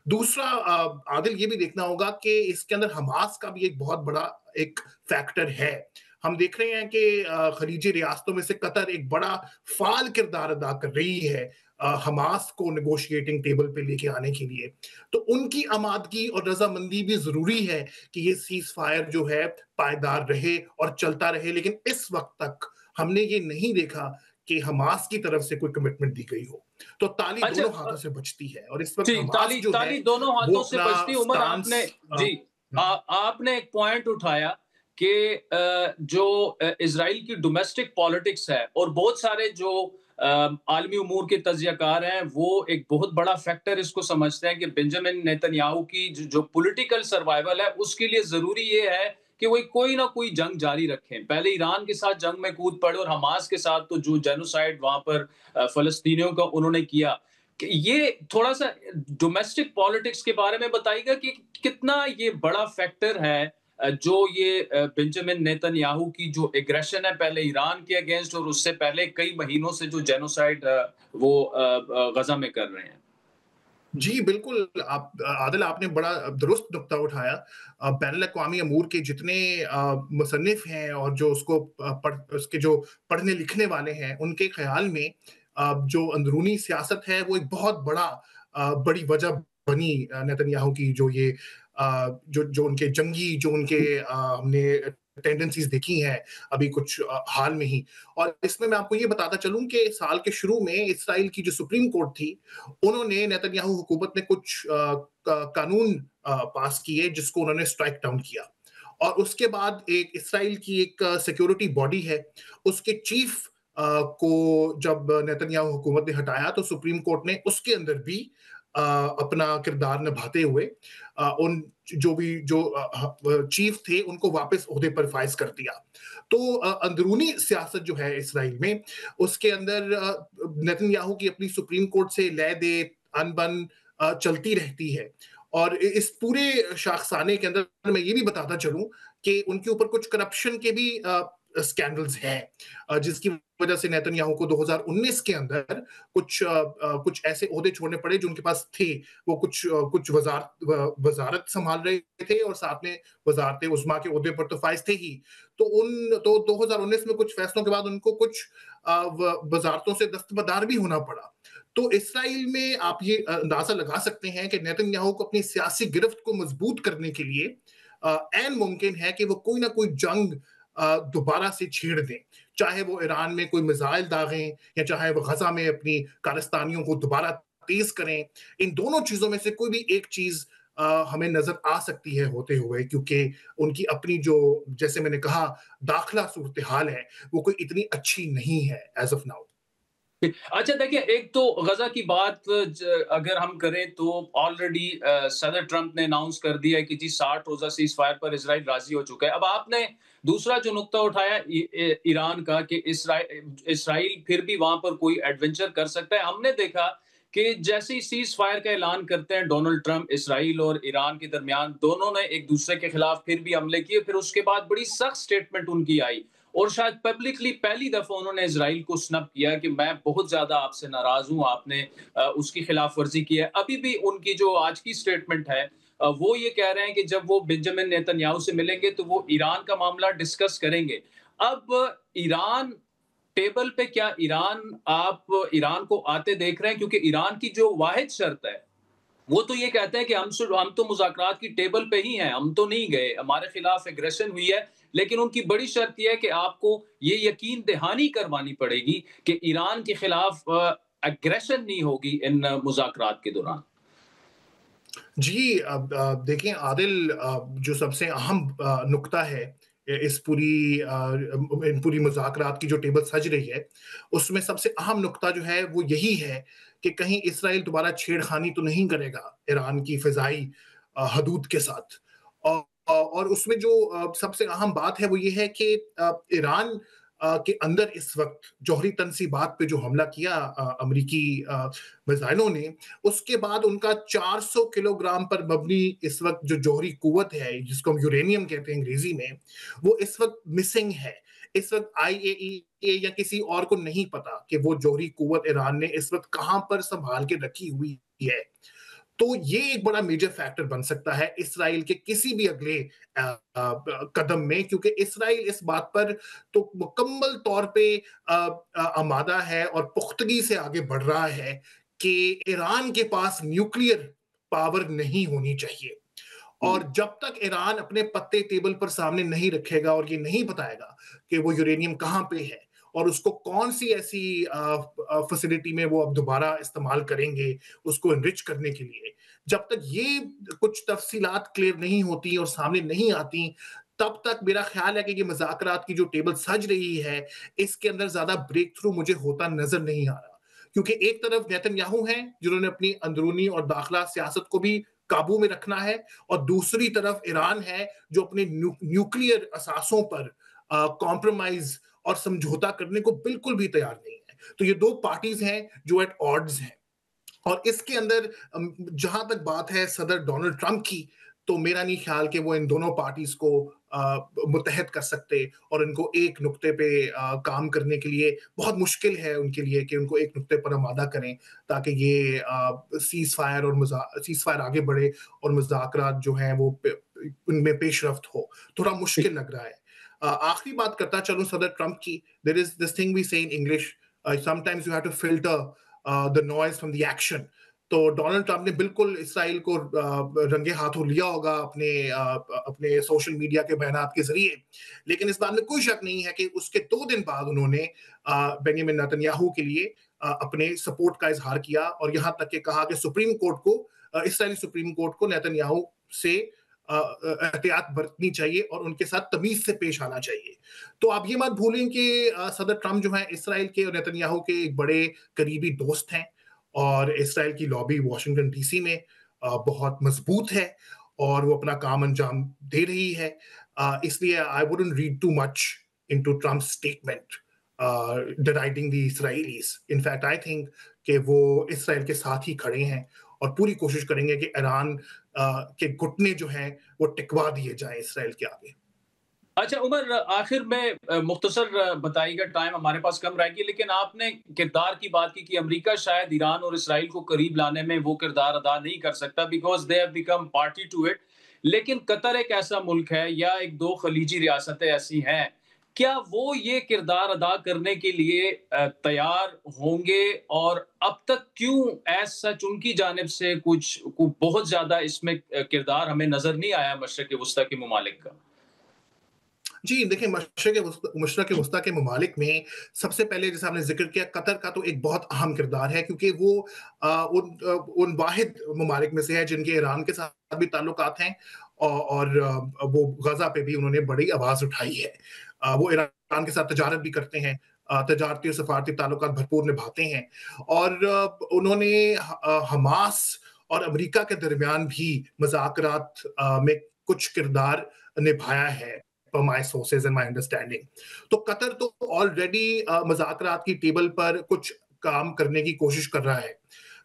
Speaker 5: दूसरा आदिल, ये भी देखना होगा कि इसके अंदर हमास का भी एक बहुत बड़ा एक फैक्टर है। हम देख रहे हैं कि खलीजी रियासतों में से कतर एक बड़ा फाल किरदार अदा कर रही है हमास को नेगोशिएटिंग टेबल पे लेके आने के लिए। तो उनकी आमादगी और रजामंदी भी जरूरी है कि ये सीज फायर जो है पायदार रहे और चलता रहे। लेकिन इस वक्त तक हमने ये नहीं देखा कि हमास की तरफ से कोई कमिटमेंट दी गई हो। तो ताली दोनों हाथों से बचती है और इस वक्त हमास जो
Speaker 1: ताली
Speaker 5: है
Speaker 1: दोनों हाथों से बचती। उमर, आपने एक पॉइंट उठाया कि जो इजराइल की डोमेस्टिक पॉलिटिक्स है और बहुत सारे जो आलमी उमूर के तज्जियाकार हैं वो एक बहुत बड़ा फैक्टर इसको समझते हैं कि बेंजामिन नेतन्याहू की जो पॉलिटिकल सर्वाइवल है उसके लिए जरूरी ये है कि वो कोई ना कोई जंग जारी रखें। पहले ईरान के साथ जंग में कूद पड़े और हमास के साथ तो जो जेनोसाइड वहां पर फलस्तीनियों का उन्होंने किया। ये थोड़ा सा डोमेस्टिक पॉलिटिक्स के बारे में बताइएगा कि कितना ये बड़ा फैक्टर है जो ये बेंजामिन नेतन्याहू की जो एग्रेशन है पहले ईरान के अगेंस्ट और उससे पहले कई महीनों से जो जेनोसाइड वो गजा में कर रहे हैं।
Speaker 5: जी बिल्कुल, आदिल आपने बड़ा दुरुस्त नुक्ता उठाया। बैनुल अक़वामी अमूर के जितने मुसन्निफ हैं और जो उसके जो पढ़ने लिखने वाले हैं, उनके ख्याल में जो अंदरूनी सियासत है वो एक बहुत बड़ी वजह बनी नेतन्याहू की। जो ये जो उनके जंगी जो उनके हमने टेंडेंसीज देखी हैं अभी कुछ हाल में ही। और इसमें मैं आपको ये बताता चलूं कि साल के शुरू में इसराइल की जो सुप्रीम कोर्ट थी उन्होंने नेतन्याहू हुकूमत ने कुछ कानून पास किए जिसको उन्होंने स्ट्राइक डाउन किया। और उसके बाद एक इसराइल की एक सिक्योरिटी बॉडी है, उसके चीफ को जब नेतन्याहू हुकूमत ने हटाया तो सुप्रीम कोर्ट ने उसके अंदर भी अपना किरदार निभाते हुए उन जो चीफ थे उनको वापस ओहदे पर फाइज कर दिया। तो अंदरूनी सियासत जो है इसराइल में, उसके अंदर नेतन्याहू की अपनी सुप्रीम कोर्ट से लय दे अनबन चलती रहती है। और इस पूरे शाखसाने के अंदर मैं ये भी बताता चलूं कि उनके ऊपर कुछ करप्शन के भी स्कैंडल्स हैं जिसकी वजह से नेतन्याहू को 2019 के अंदर कुछ ऐसे ओहदे छोड़ने पड़े जो उनके पास थे। वो कुछ वजारत संभाल रहे थे और साथ में वजारत उस्मा के ओहदे पर तो फाइज थे ही। तो 2019 में कुछ फैसलों के बाद उनको कुछ वजारतों से दस्तबरदार भी होना पड़ा। तो इसराइल में आप ये अंदाजा लगा सकते हैं कि नेतन्याहू को अपनी सियासी गिरफ्त को मजबूत करने के लिए ऐन मुमकिन है कि वो कोई ना कोई जंग दोबारा से छेड़ दें, चाहे वो ईरान में कोई मिसाइल दागें या चाहे वो गजा में अपनी कारस्तानियों को दोबारा तेज करें, इन दोनों चीजों में से कोई भी एक चीज हमें नजर आ सकती है होते हुए, क्योंकि उनकी अपनी जो, जैसे मैंने कहा, दाखिला सूरत हाल है वो कोई इतनी अच्छी नहीं है एज ऑफ नाउ।
Speaker 1: अच्छा देखिए, एक तो गजा की बात अगर हम करें तो ऑलरेडी सदर ट्रंप ने अनाउंस कर दिया है कि जी 60 रोजा सीज फायर पर इजराइल राजी हो चुका है। अब आपने दूसरा जो नुक्ता उठाया ईरान का कि इजराइल फिर भी वहां पर कोई एडवेंचर कर सकता है। हमने देखा कि जैसे ही सीज फायर का ऐलान करते हैं डोनाल्ड ट्रंप, इजराइल और ईरान के दरमियान दोनों ने एक दूसरे के खिलाफ फिर भी हमले किए। फिर उसके बाद बड़ी सख्त स्टेटमेंट उनकी आई और शायद पब्लिकली पहली दफा उन्होंने इजराइल को स्नब किया कि मैं बहुत ज्यादा आपसे नाराज हूं, आपने उसकी खिलाफ वर्जी की है। अभी भी उनकी जो आज की स्टेटमेंट है वो ये कह रहे हैं कि जब वो बेंजामिन नेतन्याहू से मिलेंगे तो वो ईरान का मामला डिस्कस करेंगे। अब ईरान टेबल पे, क्या आप ईरान को आते देख रहे हैं? क्योंकि ईरान की जो वाहिद शर्त है वो तो ये कहते हैं कि हम तो मुज़ाकरात की टेबल पे ही हैं, हम तो नहीं गए, हमारे खिलाफ एग्रेशन हुई है, लेकिन उनकी बड़ी शर्त यह है कि आपको ये यकीन दहानी करवानी पड़ेगी कि ईरान के खिलाफ एग्रेशन नहीं होगी इन मुज़ाकरात के दौरान।
Speaker 5: जी, अब देखें आदिल, जो सबसे अहम नुक्ता है इस इन पूरी मुज़ाकरात की जो टेबल सज रही है, उसमें सबसे अहम नुक्ता जो है वो यही है कि कहीं इसराइल दोबारा छेड़खानी तो नहीं करेगा ईरान की फ़िज़ाई हदूद के साथ। और उसमें जो सबसे अहम बात है वो ये है कि ईरान के अंदर इस वक्त जौहरी तनसीबात पे जो हमला किया अमरीकी मिसाइलों ने, उसके बाद उनका 400 किलोग्राम पर मबनी इस वक्त जो जौहरी कुव्वत है, जिसको हम यूरेनियम कहते हैं अंग्रेजी में, वो इस वक्त मिसिंग है। इस वक्त IAEA या किसी और को नहीं पता कि वो जौहरी कुव्वत ईरान ने इस वक्त कहां पर संभाल के रखी हुई है। तो ये एक बड़ा मेजर फैक्टर बन सकता है इसराइल के किसी भी अगले कदम में, क्योंकि इसराइल इस बात पर तो मुकम्मल तौर पे आमादा है और पुख्तगी से आगे बढ़ रहा है कि ईरान के पास न्यूक्लियर पावर नहीं होनी चाहिए। और जब तक ईरान अपने पत्ते टेबल पर सामने नहीं रखेगा और ये नहीं बताएगा कि वो यूरेनियम कहां पे है और उसको कौन सी ऐसी फैसिलिटी में वो अब दोबारा इस्तेमाल करेंगे उसको एनरिच करने के लिए, जब तक ये कुछ तफसीलात क्लियर नहीं होती और सामने नहीं आती, तब तक मेरा ख्याल है कि ये मुज़ाकरात की जो टेबल सज रही है इसके अंदर ज्यादा ब्रेक थ्रू मुझे होता नजर नहीं आ रहा। क्योंकि एक तरफ नेतन्याहू हैं जिन्होंने अपनी अंदरूनी और दाखिला सियासत को भी काबू में रखना है, और दूसरी तरफ ईरान है जो अपने न्यूक्लियर असासों पर कॉम्प्रोमाइज और समझौता करने को बिल्कुल भी तैयार नहीं है। तो ये दो पार्टीज हैं जो एट ऑड्स हैं। और इसके अंदर जहां तक बात है सदर डोनाल्ड ट्रंप की, तो मेरा नहीं ख्याल कि वो इन दोनों पार्टीज को मुत्तहद कर सकते, और इनको एक नुक्ते पे काम करने के लिए बहुत मुश्किल है उनके लिए कि उनको एक नुक्ते पर आमादा करें ताकि ये सीज फायर आगे बढ़े और मुज़ाकरात जो हैं वो उनमें पेशरफ्त हो। थोड़ा मुश्किल लग रहा है। आखिरी बात करता चलूं सदर ट्रंप की, there is this thing we say in English, sometimes you have to filter the noise from the action. तो डोनाल्ड ट्रंप ने बिल्कुल इसराइल को रंगे हाथों लिया होगा अपने सोशल मीडिया के बयानात के जरिए, लेकिन इस बात में कोई शक नहीं है कि उसके 2 दिन बाद उन्होंने बेंजामिन नेतन्याहू के लिए अपने सपोर्ट का इजहार किया, और यहां तक कि कहा कि सुप्रीम कोर्ट को इसराइली सुप्रीम कोर्ट को नेतन्याहू से एहतियात बरतनी चाहिए और उनके साथ तमीज से पेश आना चाहिए। तो आप ये मत भूलें कि सदर ट्रंप जो है इसराइल के और नेतन्याहू के एक बड़े करीबी दोस्त हैं, और इसराइल की लॉबी वाशिंगटन DC में बहुत मजबूत है और वो अपना काम अंजाम दे रही है। इसलिए I wouldn't read too much into Trump's statement deriding the Israelis. In fact I think कि वो इसराइल के साथ ही खड़े हैं और पूरी कोशिश करेंगे कि ईरान के घुटने जो हैं वो टिकवा दिए जाएं इसराइल के आगे।
Speaker 1: अच्छा उमर, आखिर में मुख्तसर बताइएगा, टाइम हमारे पास कम रहेगी, लेकिन आपने किरदार की बात की कि अमेरिका शायद ईरान और इसराइल को करीब लाने में वो किरदार अदा नहीं कर सकता because they have become party to it. लेकिन कतर एक ऐसा मुल्क है या एक दो खलीजी रियासतें ऐसी हैं, क्या वो ये किरदार अदा करने के लिए तैयार होंगे? और अब तक क्यों एज सच उनकी जानिब से कुछ बहुत ज्यादा इसमें किरदार हमें नजर नहीं आया मशरक़ वस्ता के ममालिक का?
Speaker 5: जी, देखिए मशरक़ वस्ता के ममालिक में सबसे पहले जैसे आपने ज़िक्र किया, कतर का तो एक बहुत अहम किरदार है, क्योंकि वो उन वाहिद ममालिक में से है जिनके ईरान के साथ भी ताल्लुकात हैं, और वो गज़ा पे भी उन्होंने बड़ी आवाज़ उठाई है। वो ईरान के साथ तजारत भी करते हैं, तजारती और सफारती ताल्लुकात भरपूर निभाते हैं, और उन्होंने हमास और अमेरिका के दरमियान भी मुज़ाकरात में कुछ किरदार निभाया है, per my sources and my understanding। तो कतर तो ऑलरेडी मुज़ाकरात की टेबल पर कुछ काम करने की कोशिश कर रहा है।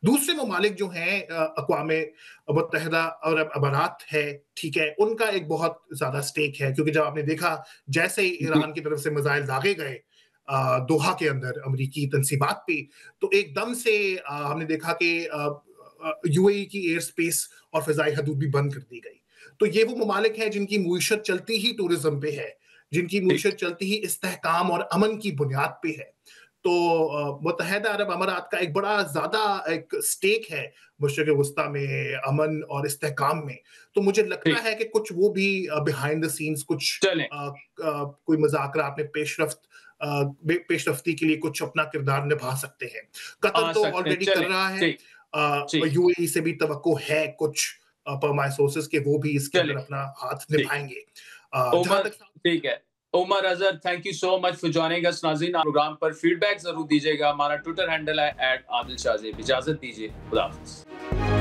Speaker 5: दूसरे ममालिक जो हैं, अक़वाम मुत्तहिदा और अमारात है, ठीक है, उनका एक बहुत ज़्यादा स्टेक है, क्योंकि जब आपने देखा जैसे ही ईरान की तरफ से मिसाइल दागे गए दोहा के अंदर अमरीकी तंसीबात पे, तो एकदम से हमने देखा कि यूएई की एयर स्पेस और फ़िज़ाई हदूद भी बंद कर दी गई। तो ये वो ममालिक हैं जिनकी मईशत चलती ही टूरिज्म पे है, जिनकी मईशत चलती ही इस्तेहकाम और अमन की बुनियाद पे है। तो मुत्तहिदा अरब अमारात का एक बड़ा ज़्यादा एक स्टेक है मशरिक़ वस्ता में, अमन और इस्तेहकाम में। तो मुझे लगता है कि कुछ वो भी बिहाइंड द सीन्स कुछ कोई मुज़ाकरात में पेशरफ्ती के लिए कुछ अपना किरदार निभा सकते हैं। कतर तो ऑलरेडी कर रहा है, यूएई से भी तवक्को है कुछ पर माय सोर्सेस के वो भी इसके अंदर अपना हाथ निभाएंगे।
Speaker 1: ठीक है, Umar Azhar, thank you so much for joining us. नाज़रीन, प्रोग्राम पर फीडबैक जरूर दीजिएगा। हमारा ट्विटर हैंडल है @आदिल शाज़ेब। इजाजत दीजिए, खुदा हाफिज़।